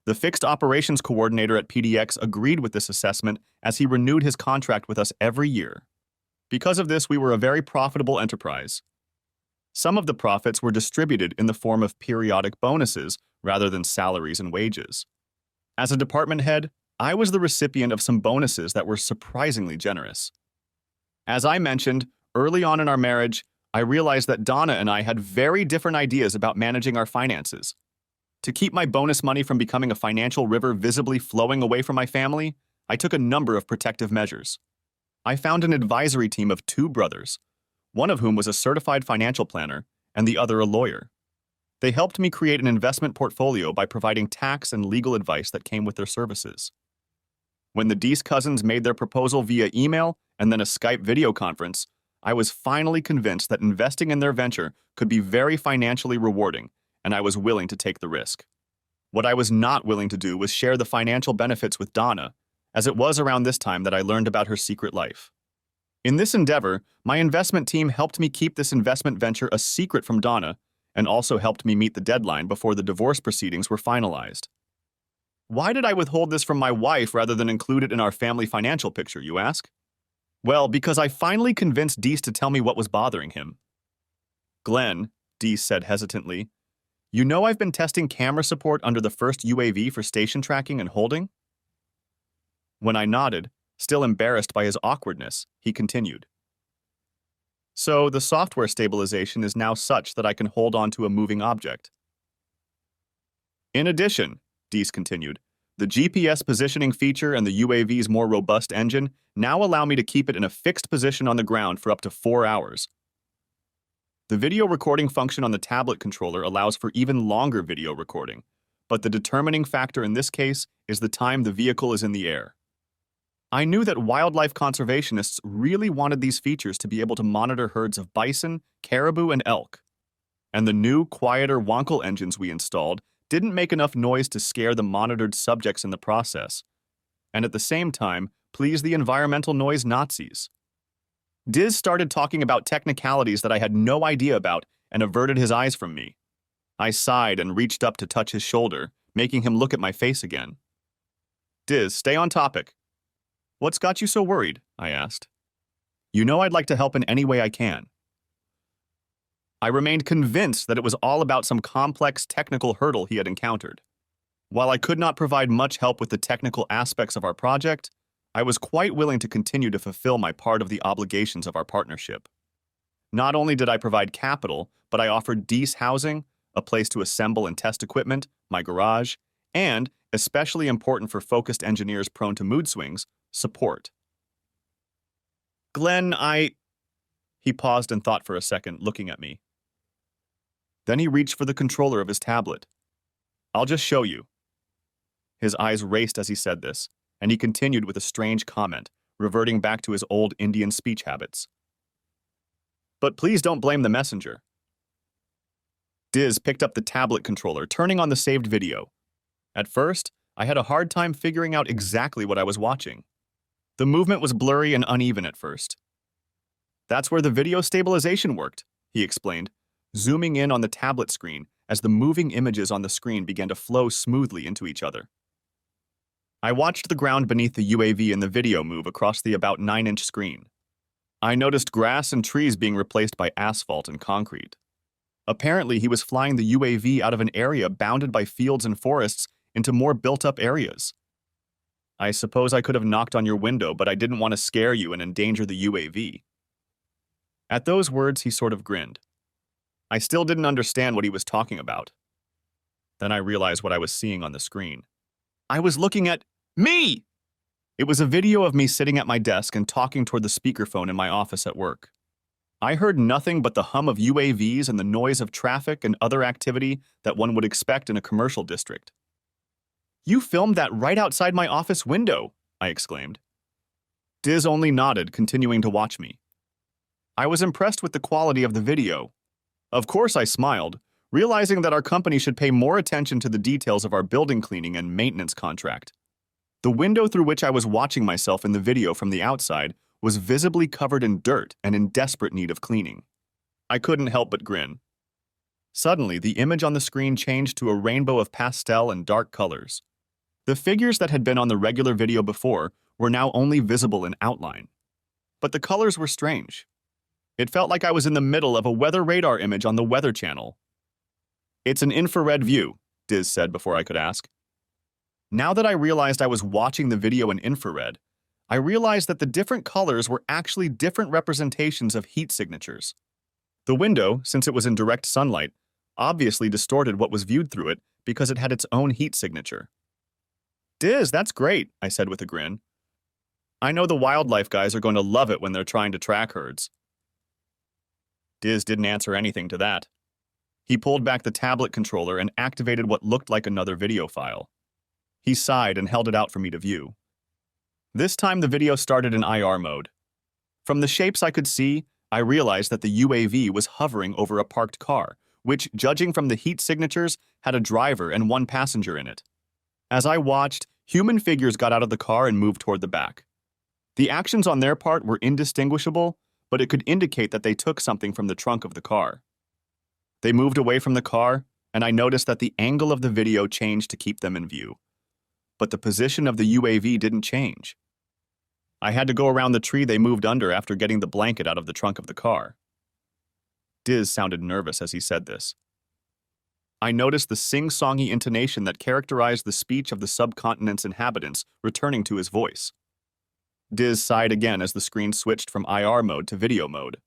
The fixed operations coordinator at PDX agreed with this assessment as he renewed his contract with us every year. Because of this, we were a very profitable enterprise. Some of the profits were distributed in the form of periodic bonuses rather than salaries and wages. As a department head, I was the recipient of some bonuses that were surprisingly generous. As I mentioned, early on in our marriage, I realized that Donna and I had very different ideas about managing our finances. To keep my bonus money from becoming a financial river visibly flowing away from my family, I took a number of protective measures. I found an advisory team of 2 brothers, one of whom was a certified financial planner and the other a lawyer. They helped me create an investment portfolio by providing tax and legal advice that came with their services. When the Deese cousins made their proposal via email and then a Skype video conference, I was finally convinced that investing in their venture could be very financially rewarding, and I was willing to take the risk. What I was not willing to do was share the financial benefits with Donna, as it was around this time that I learned about her secret life. In this endeavor, my investment team helped me keep this investment venture a secret from Donna and also helped me meet the deadline before the divorce proceedings were finalized. Why did I withhold this from my wife rather than include it in our family financial picture, you ask? Well, because I finally convinced Deese to tell me what was bothering him. Glenn, Deese said hesitantly, you know I've been testing camera support under the first UAV for station tracking and holding? When I nodded, still embarrassed by his awkwardness, he continued. So the software stabilization is now such that I can hold on to a moving object. In addition, Deese continued, the GPS positioning feature and the UAV's more robust engine now allow me to keep it in a fixed position on the ground for up to 4 hours. The video recording function on the tablet controller allows for even longer video recording, but the determining factor in this case is the time the vehicle is in the air. I knew that wildlife conservationists really wanted these features to be able to monitor herds of bison, caribou, and elk. And the new, quieter Wankel engines we installed didn't make enough noise to scare the monitored subjects in the process, and at the same time, please the environmental noise Nazis. Diz started talking about technicalities that I had no idea about and averted his eyes from me. I sighed and reached up to touch his shoulder, making him look at my face again. Diz, stay on topic. What's got you so worried? I asked. You know I'd like to help in any way I can. I remained convinced that it was all about some complex technical hurdle he had encountered. While I could not provide much help with the technical aspects of our project, I was quite willing to continue to fulfill my part of the obligations of our partnership. Not only did I provide capital, but I offered Deese housing, a place to assemble and test equipment, my garage, and, especially important for focused engineers prone to mood swings, support. Glenn, He paused and thought for a second, looking at me. Then he reached for the controller of his tablet. I'll just show you. His eyes raced as he said this, and he continued with a strange comment, reverting back to his old Indian speech habits. But please don't blame the messenger. Diz picked up the tablet controller, turning on the saved video. At first, I had a hard time figuring out exactly what I was watching. The movement was blurry and uneven at first. That's where the video stabilization worked, he explained, zooming in on the tablet screen as the moving images on the screen began to flow smoothly into each other. I watched the ground beneath the UAV in the video move across the about 9-inch screen. I noticed grass and trees being replaced by asphalt and concrete. Apparently, he was flying the UAV out of an area bounded by fields and forests into more built-up areas. I suppose I could have knocked on your window, but I didn't want to scare you and endanger the UAV. At those words, he sort of grinned. I still didn't understand what he was talking about. Then I realized what I was seeing on the screen. I was looking at me! It was a video of me sitting at my desk and talking toward the speakerphone in my office at work. I heard nothing but the hum of UAVs and the noise of traffic and other activity that one would expect in a commercial district. You filmed that right outside my office window, I exclaimed. Diz only nodded, continuing to watch me. I was impressed with the quality of the video. Of course, I smiled, realizing that our company should pay more attention to the details of our building cleaning and maintenance contract. The window through which I was watching myself in the video from the outside was visibly covered in dirt and in desperate need of cleaning. I couldn't help but grin. Suddenly, the image on the screen changed to a rainbow of pastel and dark colors. The figures that had been on the regular video before were now only visible in outline. But the colors were strange. It felt like I was in the middle of a weather radar image on the Weather Channel. It's an infrared view, Diz said before I could ask. Now that I realized I was watching the video in infrared, I realized that the different colors were actually different representations of heat signatures. The window, since it was in direct sunlight, obviously distorted what was viewed through it because it had its own heat signature. Diz, that's great, I said with a grin. I know the wildlife guys are going to love it when they're trying to track herds. Diz didn't answer anything to that. He pulled back the tablet controller and activated what looked like another video file. He sighed and held it out for me to view. This time the video started in IR mode. From the shapes I could see, I realized that the UAV was hovering over a parked car, which, judging from the heat signatures, had a driver and one passenger in it. As I watched, human figures got out of the car and moved toward the back. The actions on their part were indistinguishable, but it could indicate that they took something from the trunk of the car. They moved away from the car, and I noticed that the angle of the video changed to keep them in view. But the position of the UAV didn't change. I had to go around the tree they moved under after getting the blanket out of the trunk of the car. Diz sounded nervous as he said this. I noticed the sing-songy intonation that characterized the speech of the subcontinent's inhabitants returning to his voice. Diz sighed again as the screen switched from IR mode to video mode.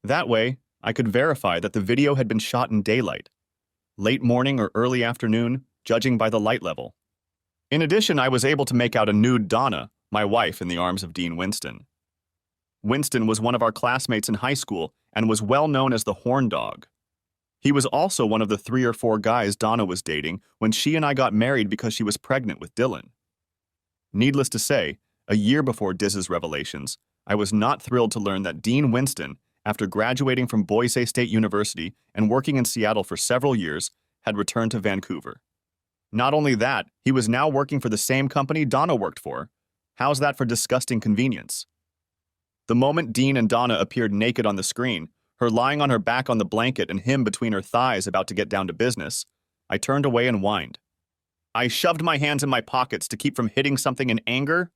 That way, I could verify that the video had been shot in daylight, late morning or early afternoon, judging by the light level. In addition, I was able to make out a nude Donna, my wife, in the arms of Dean Winston. Winston was one of our classmates in high school and was well known as the horn dog. He was also one of the 3 or 4 guys Donna was dating when she and I got married because she was pregnant with Dylan. Needless to say, a year before Diz's revelations, I was not thrilled to learn that Dean Winston, after graduating from Boise State University and working in Seattle for several years, had returned to Vancouver. Not only that, he was now working for the same company Donna worked for. How's that for disgusting convenience? The moment Dean and Donna appeared naked on the screen, her lying on her back on the blanket and him between her thighs about to get down to business, I turned away and whined. I shoved my hands in my pockets to keep from hitting something in anger,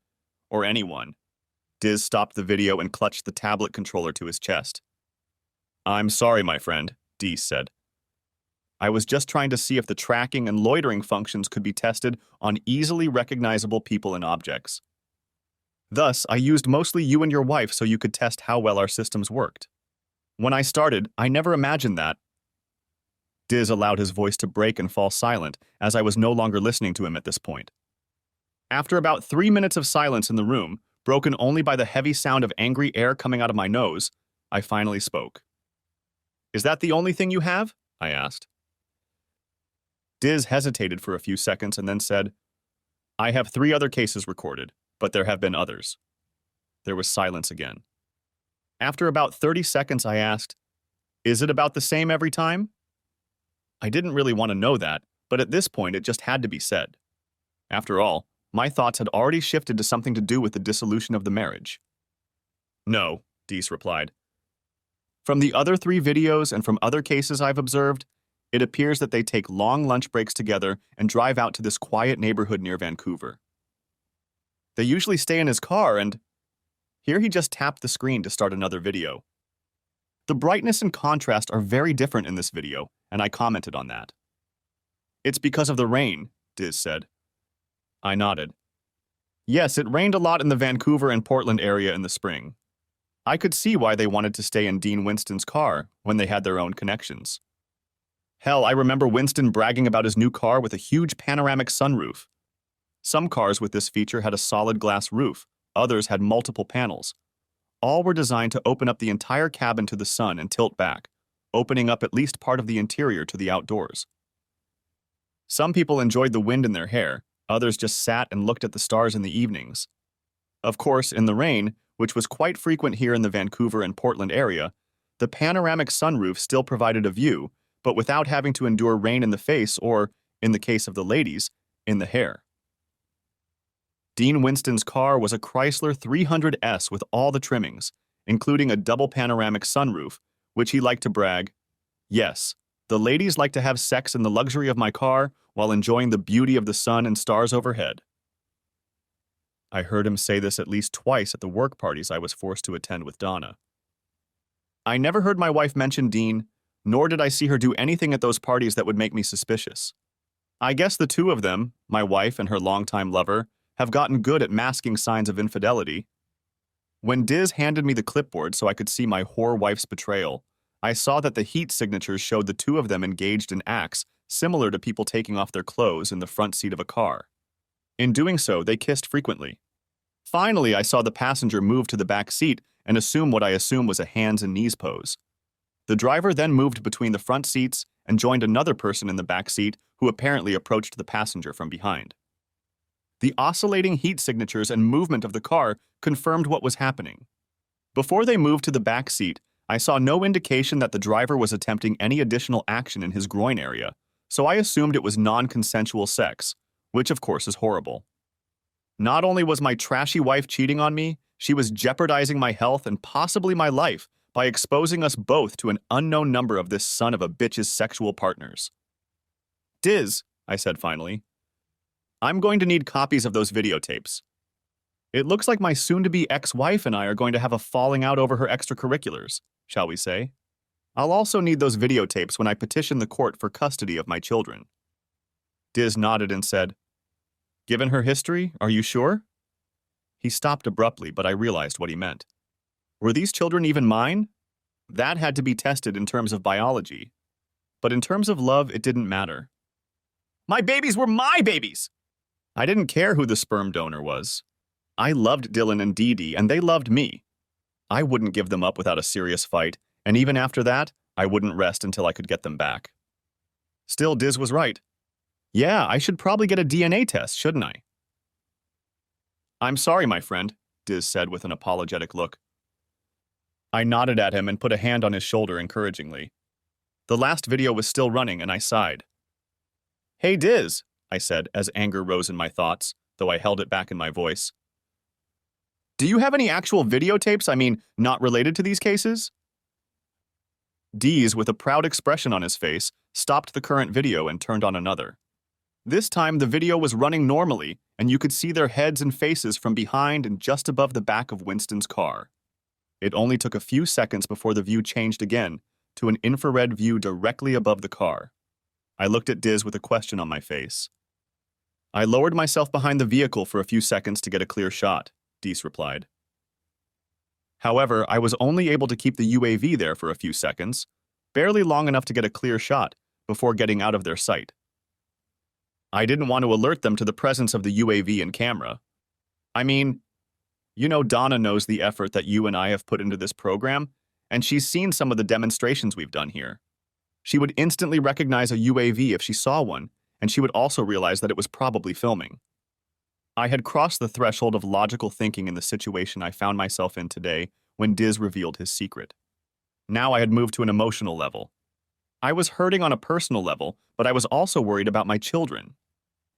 or anyone. Diz stopped the video and clutched the tablet controller to his chest. I'm sorry, my friend, Diz said. I was just trying to see if the tracking and loitering functions could be tested on easily recognizable people and objects. Thus, I used mostly you and your wife so you could test how well our systems worked. When I started, I never imagined that. Diz allowed his voice to break and fall silent, as I was no longer listening to him at this point. After about 3 minutes of silence in the room, broken only by the heavy sound of angry air coming out of my nose, I finally spoke. Is that the only thing you have? I asked. Diz hesitated for a few seconds and then said, I have 3 other cases recorded, but there have been others. There was silence again. After about 30 seconds, I asked, Is it about the same every time? I didn't really want to know that, but at this point it just had to be said. After all, my thoughts had already shifted to something to do with the dissolution of the marriage. No, Dees replied. From the other 3 videos and from other cases I've observed, it appears that they take long lunch breaks together and drive out to this quiet neighborhood near Vancouver. They usually stay in his car and... Here he just tapped the screen to start another video. The brightness and contrast are very different in this video, and I commented on that. It's because of the rain, Diz said. I nodded. Yes, it rained a lot in the Vancouver and Portland area in the spring. I could see why they wanted to stay in Dean Winston's car when they had their own connections. Hell, I remember Winston bragging about his new car with a huge panoramic sunroof. Some cars with this feature had a solid glass roof, others had multiple panels. All were designed to open up the entire cabin to the sun and tilt back, opening up at least part of the interior to the outdoors. Some people enjoyed the wind in their hair, others just sat and looked at the stars in the evenings. Of course, in the rain, which was quite frequent here in the Vancouver and Portland area, the panoramic sunroof still provided a view, but without having to endure rain in the face or, in the case of the ladies, in the hair. Dean Winston's car was a Chrysler 300S with all the trimmings, including a double panoramic sunroof, which he liked to brag, "Yes, the ladies like to have sex in the luxury of my car while enjoying the beauty of the sun and stars overhead." I heard him say this at least twice at the work parties I was forced to attend with Donna. I never heard my wife mention Dean, nor did I see her do anything at those parties that would make me suspicious. I guess the 2 of them, my wife and her longtime lover, have gotten good at masking signs of infidelity. When Diz handed me the clipboard so I could see my whore wife's betrayal, I saw that the heat signatures showed the 2 of them engaged in acts similar to people taking off their clothes in the front seat of a car. In doing so, they kissed frequently. Finally, I saw the passenger move to the back seat and assume what I assume was a hands and knees pose. The driver then moved between the front seats and joined another person in the back seat who apparently approached the passenger from behind. The oscillating heat signatures and movement of the car confirmed what was happening. Before they moved to the back seat, I saw no indication that the driver was attempting any additional action in his groin area, so I assumed it was non-consensual sex, which of course is horrible. Not only was my trashy wife cheating on me, she was jeopardizing my health and possibly my life by exposing us both to an unknown number of this son of a bitch's sexual partners. Diz, I said finally, I'm going to need copies of those videotapes. It looks like my soon-to-be ex-wife and I are going to have a falling out over her extracurriculars, shall we say. I'll also need those videotapes when I petition the court for custody of my children. Diz nodded and said, Given her history, are you sure? He stopped abruptly, but I realized what he meant. Were these children even mine? That had to be tested in terms of biology. But in terms of love, it didn't matter. My babies were my babies! I didn't care who the sperm donor was. I loved Dylan and Dee Dee, and they loved me. I wouldn't give them up without a serious fight, and even after that, I wouldn't rest until I could get them back. Still, Diz was right. Yeah, I should probably get a DNA test, shouldn't I? I'm sorry, my friend, Diz said with an apologetic look. I nodded at him and put a hand on his shoulder encouragingly. The last video was still running, and I sighed. Hey, Diz, I said as anger rose in my thoughts, though I held it back in my voice. Do you have any actual videotapes, not related to these cases? Diz, with a proud expression on his face, stopped the current video and turned on another. This time, the video was running normally, and you could see their heads and faces from behind and just above the back of Winston's car. It only took a few seconds before the view changed again to an infrared view directly above the car. I looked at Diz with a question on my face. I lowered myself behind the vehicle for a few seconds to get a clear shot, Diz replied. However, I was only able to keep the UAV there for a few seconds, barely long enough to get a clear shot before getting out of their sight. I didn't want to alert them to the presence of the UAV and camera. Donna knows the effort that you and I have put into this program, and she's seen some of the demonstrations we've done here. She would instantly recognize a UAV if she saw one, and she would also realize that it was probably filming. I had crossed the threshold of logical thinking in the situation I found myself in today when Diz revealed his secret. Now I had moved to an emotional level. I was hurting on a personal level, but I was also worried about my children.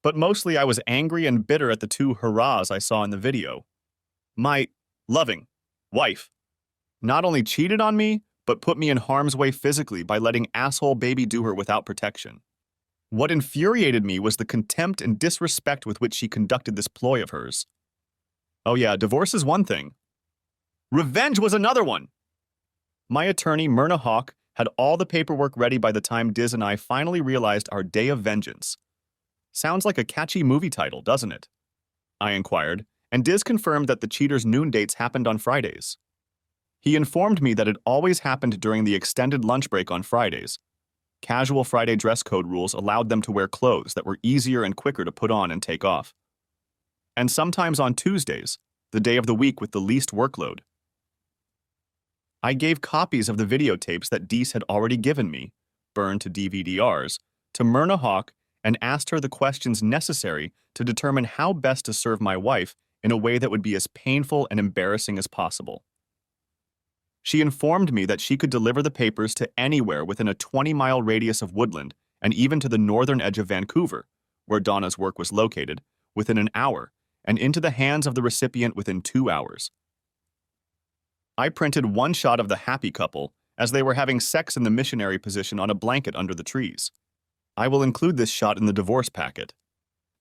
But mostly I was angry and bitter at the two hurrahs I saw in the video. My loving wife not only cheated on me, but put me in harm's way physically by letting asshole baby do her without protection. What infuriated me was the contempt and disrespect with which she conducted this ploy of hers. Oh yeah, divorce is one thing. Revenge was another one! My attorney, Myrna Hawk, had all the paperwork ready by the time Diz and I finally realized our day of vengeance. Sounds like a catchy movie title, doesn't it? I inquired, and Diz confirmed that the cheaters' noon dates happened on Fridays. He informed me that it always happened during the extended lunch break on Fridays. Casual Friday dress code rules allowed them to wear clothes that were easier and quicker to put on and take off. And sometimes on Tuesdays, the day of the week with the least workload. I gave copies of the videotapes that Diz had already given me, burned to DVD-Rs, to Myrna Hawk and asked her the questions necessary to determine how best to serve my wife in a way that would be as painful and embarrassing as possible. She informed me that she could deliver the papers to anywhere within a 20-mile radius of Woodland and even to the northern edge of Vancouver, where Donna's work was located, within an hour, and into the hands of the recipient within 2 hours. I printed one shot of the happy couple as they were having sex in the missionary position on a blanket under the trees. I will include this shot in the divorce packet.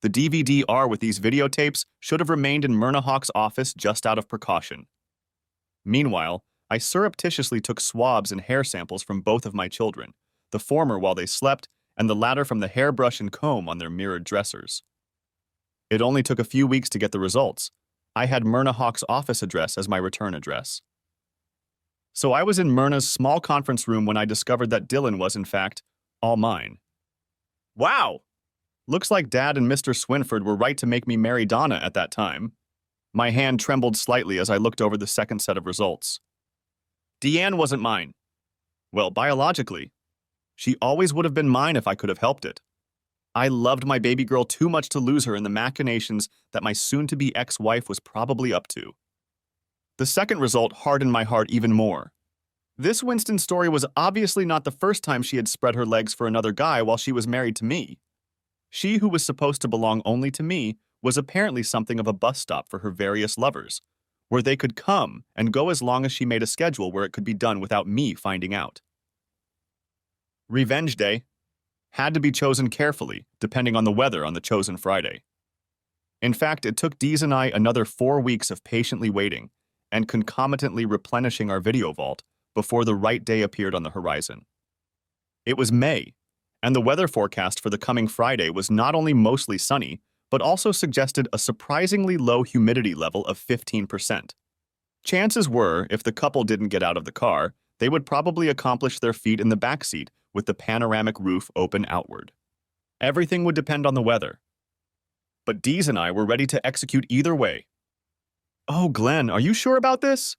The DVD-R with these videotapes should have remained in Myrna Hawk's office just out of precaution. Meanwhile, I surreptitiously took swabs and hair samples from both of my children, the former while they slept and the latter from the hairbrush and comb on their mirrored dressers. It only took a few weeks to get the results. I had Myrna Hawk's office address as my return address. So I was in Myrna's small conference room when I discovered that Dylan was, in fact, all mine. Wow! Looks like Dad and Mr. Swinford were right to make me marry Donna at that time. My hand trembled slightly as I looked over the second set of results. Deanne wasn't mine. Well, biologically. She always would have been mine if I could have helped it. I loved my baby girl too much to lose her in the machinations that my soon-to-be ex-wife was probably up to. The second result hardened my heart even more. This Winston story was obviously not the first time she had spread her legs for another guy while she was married to me. She, who was supposed to belong only to me, was apparently something of a bus stop for her various lovers, where they could come and go as long as she made a schedule where it could be done without me finding out. Revenge Day had to be chosen carefully, depending on the weather on the chosen Friday. In fact, it took Deez and I another 4 weeks of patiently waiting and concomitantly replenishing our video vault before the right day appeared on the horizon. It was May, and the weather forecast for the coming Friday was not only mostly sunny, but also suggested a surprisingly low humidity level of 15%. Chances were, if the couple didn't get out of the car, they would probably accomplish their feat in the back seat with the panoramic roof open outward. Everything would depend on the weather. But Deez and I were ready to execute either way. Oh, Glenn, are you sure about this?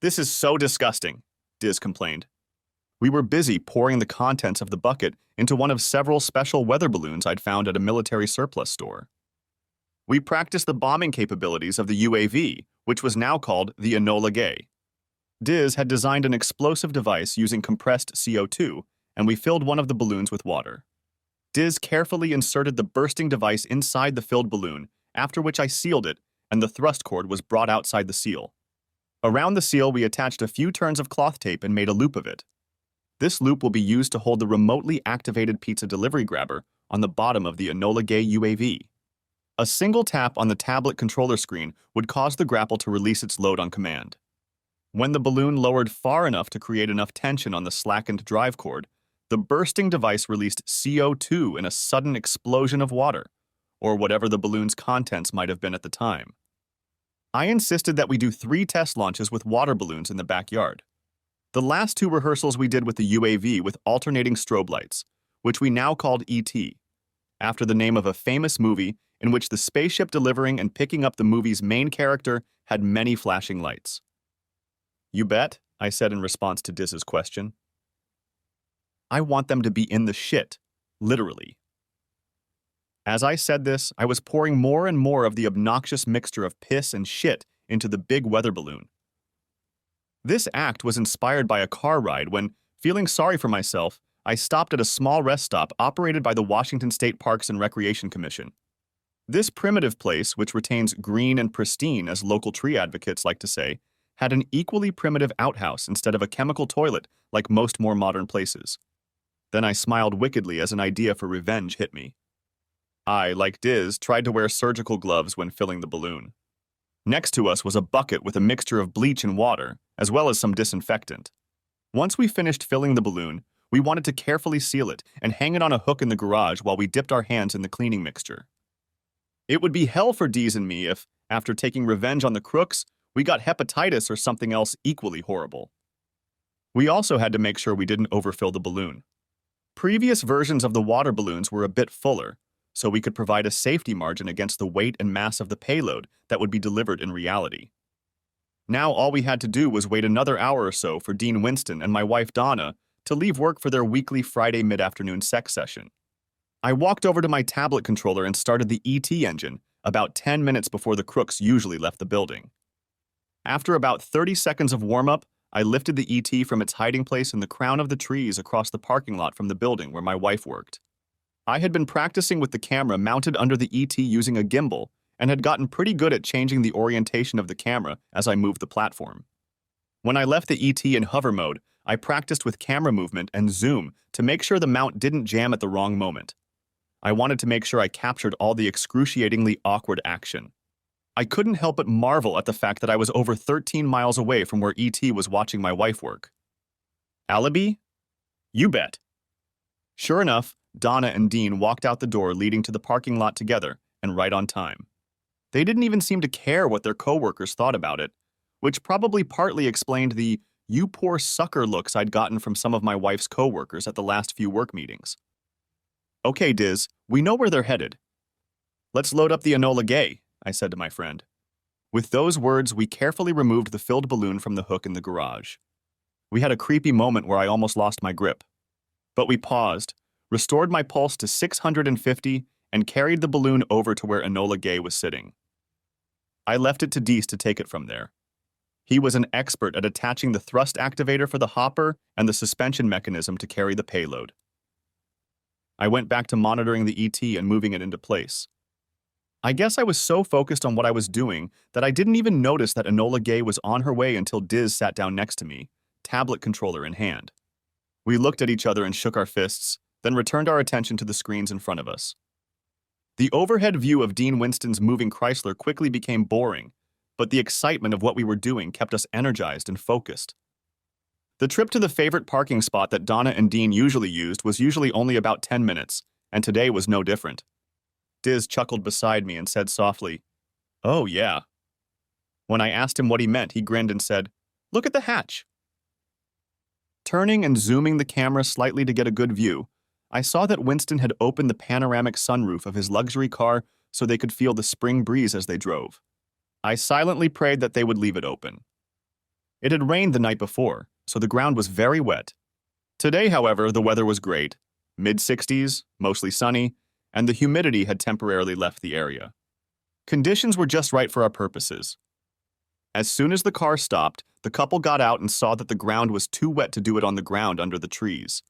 This is so disgusting, Diz complained. We were busy pouring the contents of the bucket into one of several special weather balloons I'd found at a military surplus store. We practiced the bombing capabilities of the UAV, which was now called the Enola Gay. Diz had designed an explosive device using compressed CO2, and we filled one of the balloons with water. Diz carefully inserted the bursting device inside the filled balloon, after which I sealed it, and the thrust cord was brought outside the seal. Around the seal, we attached a few turns of cloth tape and made a loop of it. This loop will be used to hold the remotely activated pizza delivery grabber on the bottom of the Enola Gay UAV. A single tap on the tablet controller screen would cause the grapple to release its load on command. When the balloon lowered far enough to create enough tension on the slackened drive cord, the bursting device released CO2 in a sudden explosion of water, or whatever the balloon's contents might have been at the time. I insisted that we do 3 test launches with water balloons in the backyard. The last 2 rehearsals we did with the UAV with alternating strobe lights, which we now called E.T., after the name of a famous movie in which the spaceship delivering and picking up the movie's main character had many flashing lights. You bet, I said in response to Diz's question. I want them to be in the shit, literally. As I said this, I was pouring more and more of the obnoxious mixture of piss and shit into the big weather balloon. This act was inspired by a car ride when, feeling sorry for myself, I stopped at a small rest stop operated by the Washington State Parks and Recreation Commission. This primitive place, which retains green and pristine, as local tree advocates like to say, had an equally primitive outhouse instead of a chemical toilet like most more modern places. Then I smiled wickedly as an idea for revenge hit me. I, like Diz, tried to wear surgical gloves when filling the balloon. Next to us was a bucket with a mixture of bleach and water, as well as some disinfectant. Once we finished filling the balloon, we wanted to carefully seal it and hang it on a hook in the garage while we dipped our hands in the cleaning mixture. It would be hell for Deez and me if, after taking revenge on the crooks, we got hepatitis or something else equally horrible. We also had to make sure we didn't overfill the balloon. Previous versions of the water balloons were a bit fuller, so we could provide a safety margin against the weight and mass of the payload that would be delivered in reality. Now all we had to do was wait another hour or so for Dean Winston and my wife Donna to leave work for their weekly Friday mid-afternoon sex session. I walked over to my tablet controller and started the ET engine about 10 minutes before the crooks usually left the building. After about 30 seconds of warm-up, I lifted the ET from its hiding place in the crown of the trees across the parking lot from the building where my wife worked. I had been practicing with the camera mounted under the ET using a gimbal and had gotten pretty good at changing the orientation of the camera as I moved the platform. When I left the ET in hover mode, I practiced with camera movement and zoom to make sure the mount didn't jam at the wrong moment. I wanted to make sure I captured all the excruciatingly awkward action. I couldn't help but marvel at the fact that I was over 13 miles away from where ET was watching my wife work. Alibi? You bet. Sure enough, Donna and Dean walked out the door leading to the parking lot together, and right on time. They didn't even seem to care what their coworkers thought about it, which probably partly explained the "you poor sucker" looks I'd gotten from some of my wife's coworkers at the last few work meetings. Okay, Diz, we know where they're headed. Let's load up the Enola Gay, I said to my friend. With those words, we carefully removed the filled balloon from the hook in the garage. We had a creepy moment where I almost lost my grip. But we paused, restored my pulse to 650, and carried the balloon over to where Enola Gay was sitting. I left it to Deez to take it from there. He was an expert at attaching the thrust activator for the hopper and the suspension mechanism to carry the payload. I went back to monitoring the ET and moving it into place. I guess I was so focused on what I was doing that I didn't even notice that Enola Gay was on her way until Diz sat down next to me, tablet controller in hand. We looked at each other and shook our fists, then returned our attention to the screens in front of us. The overhead view of Dean Winston's moving Chrysler quickly became boring, but the excitement of what we were doing kept us energized and focused. The trip to the favorite parking spot that Donna and Dean usually used was usually only about 10 minutes, and today was no different. Diz chuckled beside me and said softly, "Oh, yeah." When I asked him what he meant, he grinned and said, "Look at the hatch." Turning and zooming the camera slightly to get a good view, I saw that Winston had opened the panoramic sunroof of his luxury car so they could feel the spring breeze as they drove. I silently prayed that they would leave it open. It had rained the night before, so the ground was very wet. Today, however, the weather was great, mid-60s, mostly sunny, and the humidity had temporarily left the area. Conditions were just right for our purposes. As soon as the car stopped, the couple got out and saw that the ground was too wet to do it on the ground under the trees.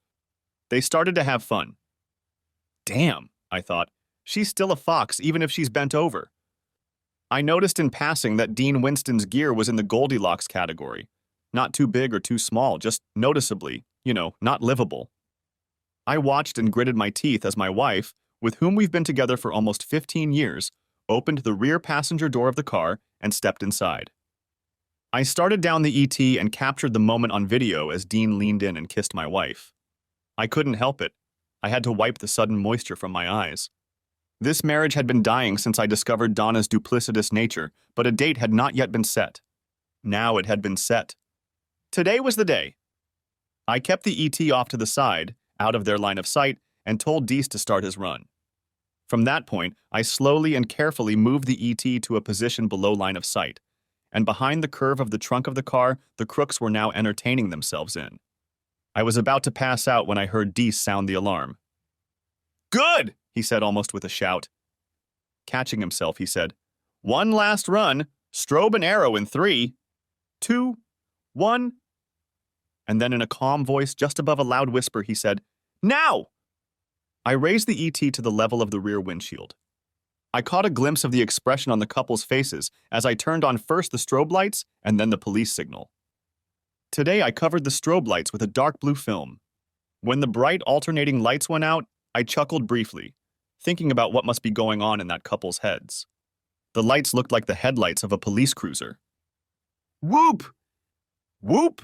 They started to have fun. Damn, I thought, she's still a fox even if she's bent over. I noticed in passing that Dean Winston's gear was in the Goldilocks category. Not too big or too small, just noticeably, not livable. I watched and gritted my teeth as my wife, with whom we've been together for almost 15 years, opened the rear passenger door of the car and stepped inside. I started down the ET and captured the moment on video as Dean leaned in and kissed my wife. I couldn't help it. I had to wipe the sudden moisture from my eyes. This marriage had been dying since I discovered Donna's duplicitous nature, but a date had not yet been set. Now it had been set. Today was the day. I kept the ET off to the side, out of their line of sight, and told Deez to start his run. From that point, I slowly and carefully moved the ET to a position below line of sight, and behind the curve of the trunk of the car, the crooks were now entertaining themselves in. I was about to pass out when I heard Deez sound the alarm. "Good!" he said almost with a shout. Catching himself, he said, "One last run, strobe and arrow in 3, 2, 1. And then in a calm voice just above a loud whisper, he said, Now! I raised the ET to the level of the rear windshield. I caught a glimpse of the expression on the couple's faces as I turned on first the strobe lights and then the police signal. Today, I covered the strobe lights with a dark blue film. When the bright alternating lights went out, I chuckled briefly, thinking about what must be going on in that couple's heads. The lights looked like the headlights of a police cruiser. Whoop! Whoop!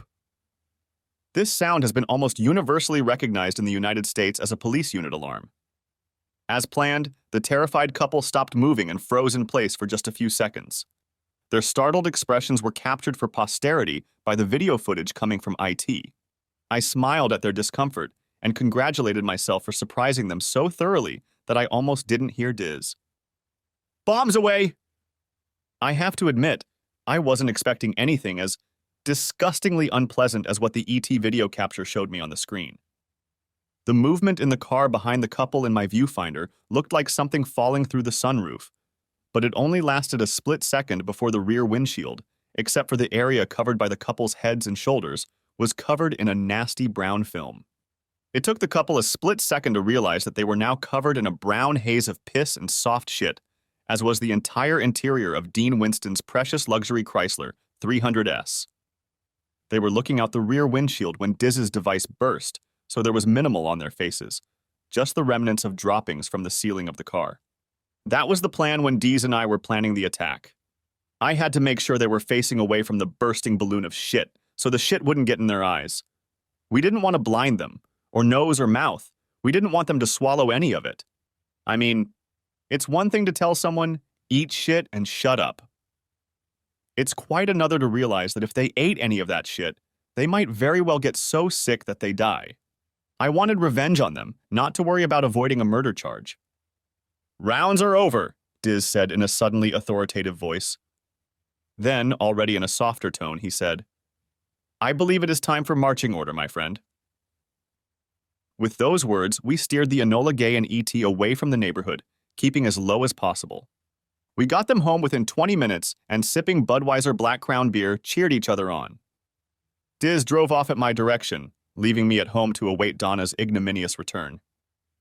This sound has been almost universally recognized in the United States as a police unit alarm. As planned, the terrified couple stopped moving and froze in place for just a few seconds. Their startled expressions were captured for posterity by the video footage coming from IT. I smiled at their discomfort and congratulated myself for surprising them so thoroughly that I almost didn't hear Diz. Bombs away! I have to admit, I wasn't expecting anything as disgustingly unpleasant as what the ET video capture showed me on the screen. The movement in the car behind the couple in my viewfinder looked like something falling through the sunroof, but it only lasted a split second before the rear windshield, except for the area covered by the couple's heads and shoulders, was covered in a nasty brown film. It took the couple a split second to realize that they were now covered in a brown haze of piss and soft shit, as was the entire interior of Dean Winston's precious luxury Chrysler 300S. They were looking out the rear windshield when Diz's device burst, so there was minimal on their faces, just the remnants of droppings from the ceiling of the car. That was the plan when Diz and I were planning the attack. I had to make sure they were facing away from the bursting balloon of shit, so the shit wouldn't get in their eyes. We didn't want to blind them, or nose or mouth. We didn't want them to swallow any of it. I mean, it's one thing to tell someone, eat shit and shut up. It's quite another to realize that if they ate any of that shit, they might very well get so sick that they die. I wanted revenge on them, not to worry about avoiding a murder charge. Rounds are over, Diz said in a suddenly authoritative voice. Then, already in a softer tone, he said, I believe it is time for marching order, my friend. With those words, we steered the Enola Gay and ET away from the neighborhood, keeping as low as possible. We got them home within 20 minutes and, sipping Budweiser Black Crown beer, cheered each other on. Diz drove off at my direction, leaving me at home to await Donna's ignominious return.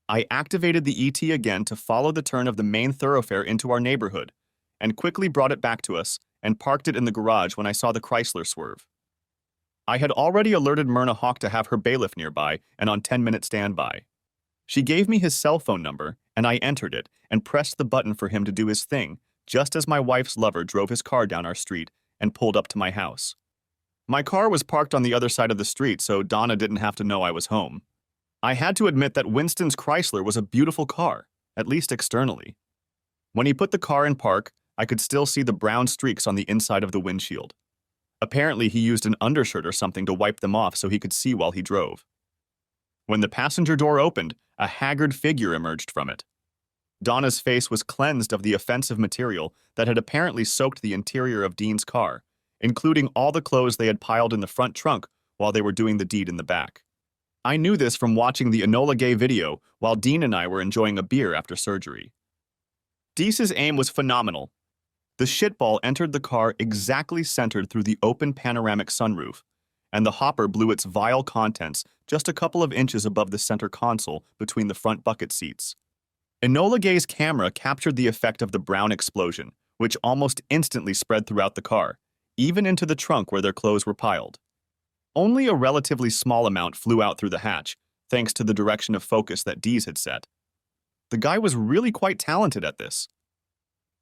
I activated the ET again to follow the turn of the main thoroughfare into our neighborhood, and quickly brought it back to us and parked it in the garage when I saw the Chrysler swerve. I had already alerted Myrna Hawk to have her bailiff nearby and on 10-minute standby. She gave me his cell phone number, and I entered it and pressed the button for him to do his thing, just as my wife's lover drove his car down our street and pulled up to my house. My car was parked on the other side of the street, so Donna didn't have to know I was home. I had to admit that Winston's Chrysler was a beautiful car, at least externally. When he put the car in park, I could still see the brown streaks on the inside of the windshield. Apparently, he used an undershirt or something to wipe them off so he could see while he drove. When the passenger door opened, a haggard figure emerged from it. Donna's face was cleansed of the offensive material that had apparently soaked the interior of Dean's car, including all the clothes they had piled in the front trunk while they were doing the deed in the back. I knew this from watching the Enola Gay video while Dean and I were enjoying a beer after surgery. Diz's aim was phenomenal. The shitball entered the car exactly centered through the open panoramic sunroof, and the hopper blew its vile contents just a couple of inches above the center console between the front bucket seats. Enola Gay's camera captured the effect of the brown explosion, which almost instantly spread throughout the car, even into the trunk where their clothes were piled. Only a relatively small amount flew out through the hatch, thanks to the direction of focus that Diz had set. The guy was really quite talented at this.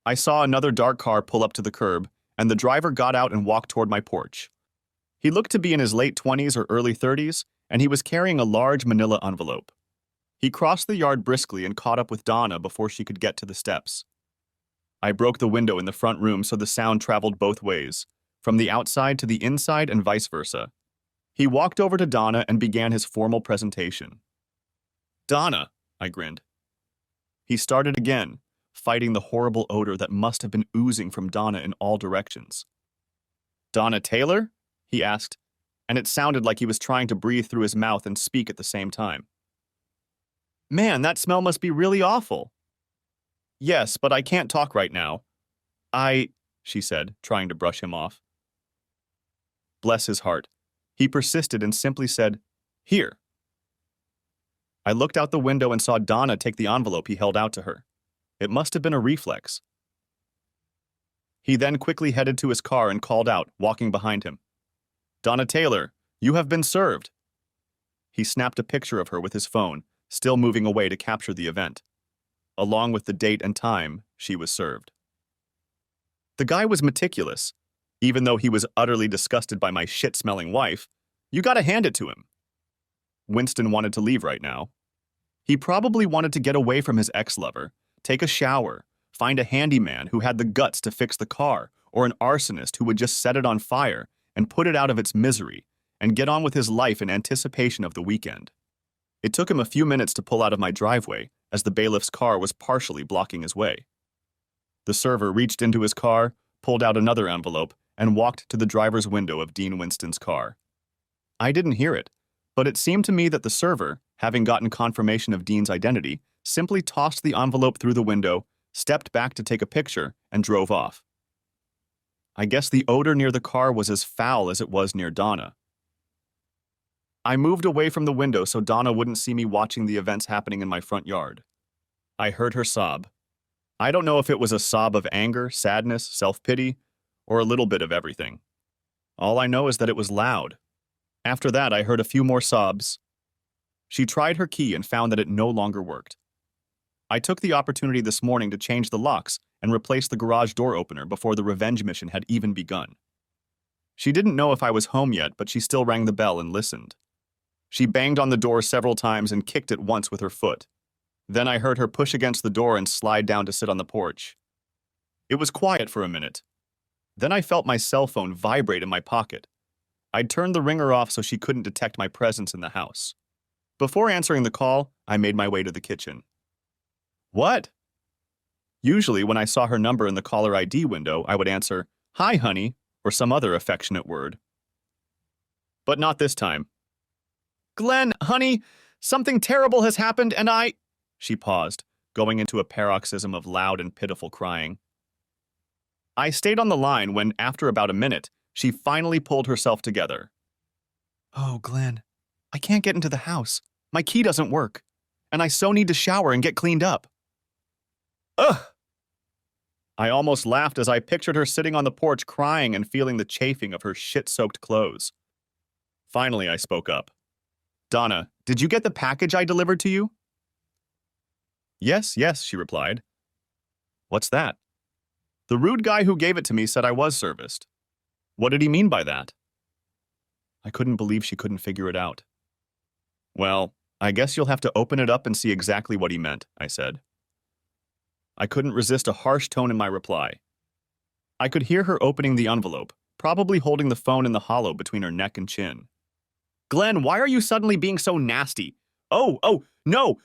I saw another dark car pull up to the curb, and the driver got out and walked toward my porch. He looked to be in his late 20s or early 30s, and he was carrying a large manila envelope. He crossed the yard briskly and caught up with Donna before she could get to the steps. I broke the window in the front room so the sound traveled both ways, from the outside to the inside and vice versa. He walked over to Donna and began his formal presentation. Donna, I grinned. He started again, fighting the horrible odor that must have been oozing from Donna in all directions. Donna Taylor? He asked, and it sounded like he was trying to breathe through his mouth and speak at the same time. Man, that smell must be really awful. Yes, but I can't talk right now. She said, trying to brush him off. Bless his heart. He persisted and simply said, Here. I I looked out the window and saw Donna take the envelope he held out to her. It must have been a reflex. He then quickly headed to his car and called out, walking behind him. "Donna Taylor, you have been served." He snapped a picture of her with his phone, still moving away to capture the event, along with the date and time she was served. The guy was meticulous. Even though he was utterly disgusted by my shit-smelling wife, you gotta hand it to him. Winston wanted to leave right now. He probably wanted to get away from his ex-lover, take a shower, find a handyman who had the guts to fix the car, or an arsonist who would just set it on fire and put it out of its misery, and get on with his life in anticipation of the weekend. It took him a few minutes to pull out of my driveway, as the bailiff's car was partially blocking his way. The server reached into his car, pulled out another envelope, and walked to the driver's window of Dean Winston's car. I didn't hear it, but it seemed to me that the server, having gotten confirmation of Dean's identity, simply tossed the envelope through the window, stepped back to take a picture, and drove off. I guess the odor near the car was as foul as it was near Donna. I moved away from the window so Donna wouldn't see me watching the events happening in my front yard. I heard her sob. I don't know if it was a sob of anger, sadness, self-pity, or a little bit of everything. All I know is that it was loud. After that, I heard a few more sobs. She tried her key and found that it no longer worked. I took the opportunity this morning to change the locks and replace the garage door opener before the revenge mission had even begun. She didn't know if I was home yet, but she still rang the bell and listened. She banged on the door several times and kicked it once with her foot. Then I heard her push against the door and slide down to sit on the porch. It was quiet for a minute. Then I felt my cell phone vibrate in my pocket. I'd turned the ringer off so she couldn't detect my presence in the house. Before answering the call, I made my way to the kitchen. "What?" Usually, when I saw her number in the caller ID window, I would answer, "Hi, honey," or some other affectionate word. But not this time. "Glenn, honey, something terrible has happened and I—" She paused, going into a paroxysm of loud and pitiful crying. I stayed on the line when, after about a minute, she finally pulled herself together. "Oh, Glenn, I can't get into the house. My key doesn't work. And I so need to shower and get cleaned up." Ugh! I almost laughed as I pictured her sitting on the porch crying and feeling the chafing of her shit-soaked clothes. Finally, I spoke up. "Donna, did you get the package I delivered to you?" Yes, she replied. "What's that?" "The rude guy who gave it to me said I was serviced." "What did he mean by that?" I couldn't believe she couldn't figure it out. "Well, I guess you'll have to open it up and see exactly what he meant," I said. I couldn't resist a harsh tone in my reply. I could hear her opening the envelope, probably holding the phone in the hollow between her neck and chin. "Glenn, why are you suddenly being so nasty? Oh, no!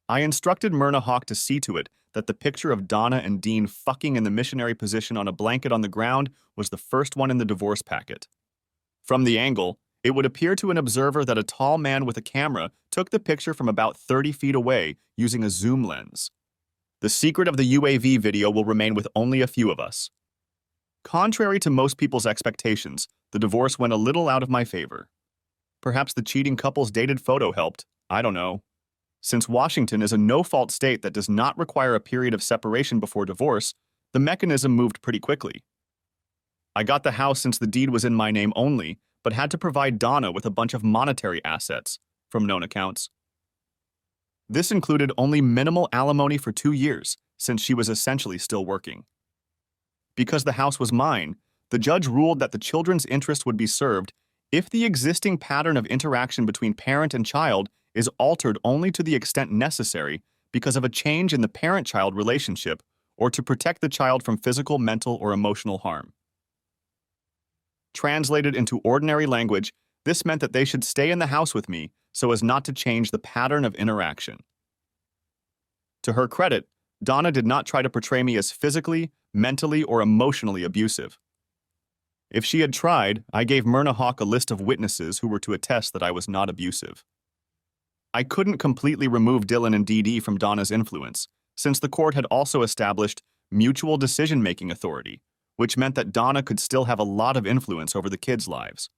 I instructed Myrna Hawk to see to it that the picture of Donna and Dean fucking in the missionary position on a blanket on the ground was the first one in the divorce packet. From the angle, it would appear to an observer that a tall man with a camera took the picture from about 30 feet away using a zoom lens. The secret of the UAV video will remain with only a few of us. Contrary to most people's expectations, the divorce went a little out of my favor. Perhaps the cheating couple's dated photo helped, I don't know. Since Washington is a no-fault state that does not require a period of separation before divorce, the mechanism moved pretty quickly. I got the house since the deed was in my name only, but had to provide Donna with a bunch of monetary assets, from known accounts. This included only minimal alimony for 2 years, since she was essentially still working. Because the house was mine, the judge ruled that the children's interest would be served if the existing pattern of interaction between parent and child is altered only to the extent necessary because of a change in the parent-child relationship or to protect the child from physical, mental, or emotional harm. Translated into ordinary language, this meant that they should stay in the house with me so as not to change the pattern of interaction. To her credit, Donna did not try to portray me as physically, mentally, or emotionally abusive. If she had tried, I gave Myrna Hawk a list of witnesses who were to attest that I was not abusive. I couldn't completely remove Dylan and Dee Dee from Donna's influence, since the court had also established mutual decision-making authority, which meant that Donna could still have a lot of influence over the kids' lives.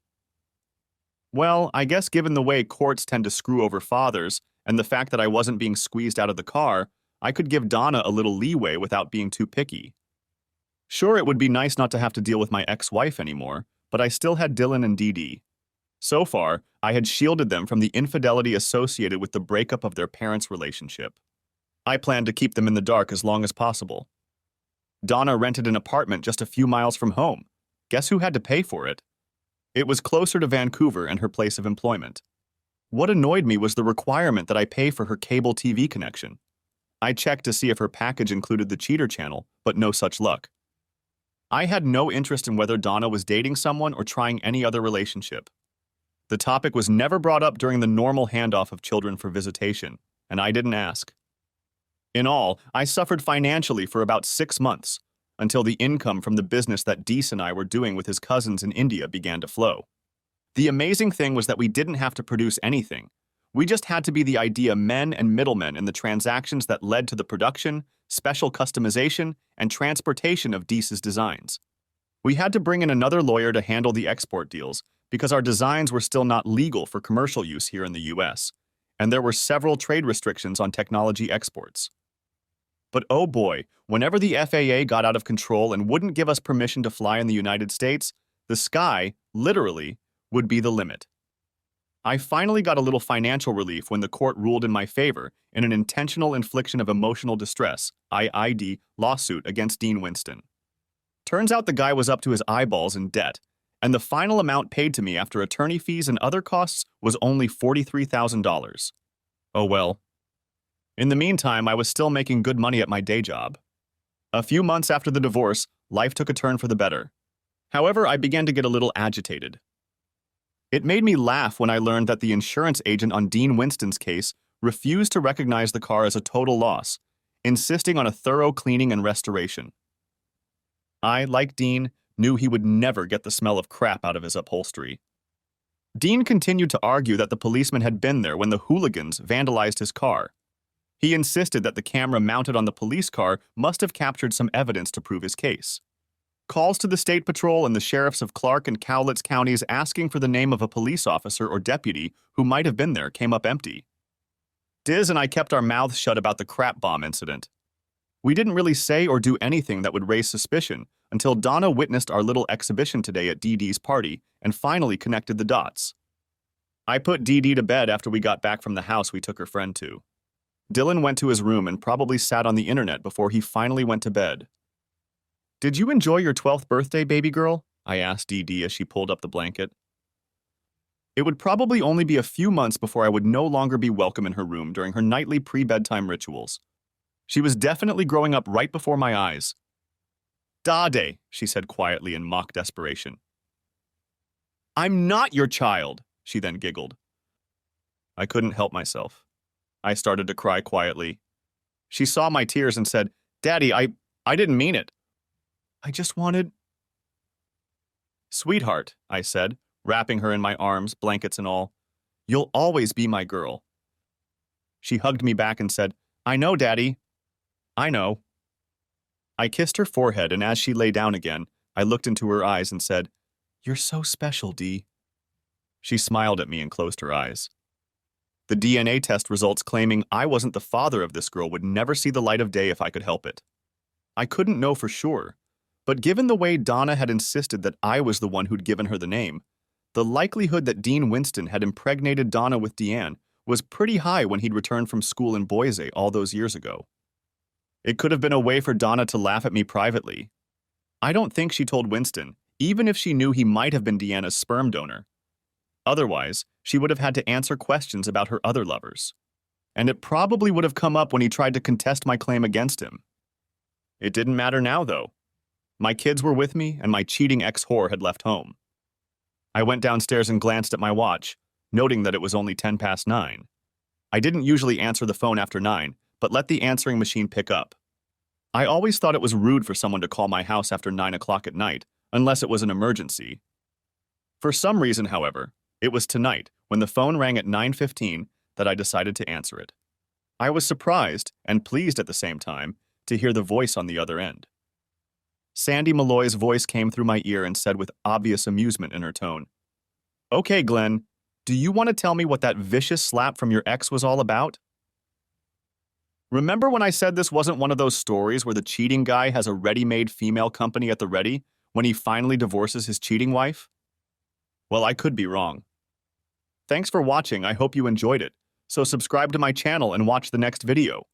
Well, I guess given the way courts tend to screw over fathers, and the fact that I wasn't being squeezed out of the car, I could give Donna a little leeway without being too picky. Sure, it would be nice not to have to deal with my ex-wife anymore, but I still had Dylan and Dee Dee. So far, I had shielded them from the infidelity associated with the breakup of their parents' relationship. I planned to keep them in the dark as long as possible. Donna rented an apartment just a few miles from home. Guess who had to pay for it? It was closer to Vancouver and her place of employment. What annoyed me was the requirement that I pay for her cable TV connection. I checked to see if her package included the Cheater channel, but no such luck. I had no interest in whether Donna was dating someone or trying any other relationship. The topic was never brought up during the normal handoff of children for visitation, and I didn't ask. In all, I suffered financially for about 6 months, until the income from the business that Dees and I were doing with his cousins in India began to flow. The amazing thing was that we didn't have to produce anything. We just had to be the idea men and middlemen in the transactions that led to the production, special customization, and transportation of Dees's designs. We had to bring in another lawyer to handle the export deals because our designs were still not legal for commercial use here in the US, and there were several trade restrictions on technology exports. But oh boy, whenever the FAA got out of control and wouldn't give us permission to fly in the United States, the sky, literally, would be the limit. I finally got a little financial relief when the court ruled in my favor in an intentional infliction of emotional distress, IID, lawsuit against Dean Winston. Turns out the guy was up to his eyeballs in debt, and the final amount paid to me after attorney fees and other costs was only $43,000. Oh well. In the meantime, I was still making good money at my day job. A few months after the divorce, life took a turn for the better. However, I began to get a little agitated. It made me laugh when I learned that the insurance agent on Dean Winston's case refused to recognize the car as a total loss, insisting on a thorough cleaning and restoration. I, like Dean, knew he would never get the smell of crap out of his upholstery. Dean continued to argue that the policeman had been there when the hooligans vandalized his car. He insisted that the camera mounted on the police car must have captured some evidence to prove his case. Calls to the State Patrol and the sheriffs of Clark and Cowlitz counties asking for the name of a police officer or deputy who might have been there came up empty. Diz and I kept our mouths shut about the crap bomb incident. We didn't really say or do anything that would raise suspicion until Donna witnessed our little exhibition today at Dee Dee's party and finally connected the dots. I put Dee Dee to bed after we got back from the house we took her friend to. Dylan went to his room and probably sat on the internet before he finally went to bed. "Did you enjoy your 12th birthday, baby girl?" I asked Dee Dee as she pulled up the blanket. It would probably only be a few months before I would no longer be welcome in her room during her nightly pre-bedtime rituals. She was definitely growing up right before my eyes. "Dade," she said quietly in mock desperation. "I'm not your child," she then giggled. I couldn't help myself. I started to cry quietly. She saw my tears and said, "Daddy, I didn't mean it. I just wanted—" "Sweetheart," I said, wrapping her in my arms, blankets and all. "You'll always be my girl." She hugged me back and said, "I know, Daddy. I know." I kissed her forehead, and as she lay down again, I looked into her eyes and said, "You're so special, Dee." She smiled at me and closed her eyes. The DNA test results claiming I wasn't the father of this girl would never see the light of day if I could help it. I couldn't know for sure, but given the way Donna had insisted that I was the one who'd given her the name, the likelihood that Dean Winston had impregnated Donna with Deanne was pretty high when he'd returned from school in Boise all those years ago. It could have been a way for Donna to laugh at me privately. I don't think she told Winston, even if she knew he might have been Deanna's sperm donor. Otherwise, she would have had to answer questions about her other lovers. And it probably would have come up when he tried to contest my claim against him. It didn't matter now, though. My kids were with me, and my cheating ex-whore had left home. I went downstairs and glanced at my watch, noting that it was only 9:10. I didn't usually answer the phone after 9, but let the answering machine pick up. I always thought it was rude for someone to call my house after 9 o'clock at night, unless it was an emergency. For some reason, however, it was tonight, when the phone rang at 9:15, that I decided to answer it. I was surprised, and pleased at the same time, to hear the voice on the other end. Sandy Malloy's voice came through my ear and said with obvious amusement in her tone, "Okay, Glenn, Do you want to tell me what that vicious slap from your ex was all about? Remember when I said this wasn't one of those stories where the cheating guy has a ready-made female company at the ready when he finally divorces his cheating wife? Well, I could be wrong. Thanks for watching. I hope you enjoyed it. So subscribe to my channel and watch the next video.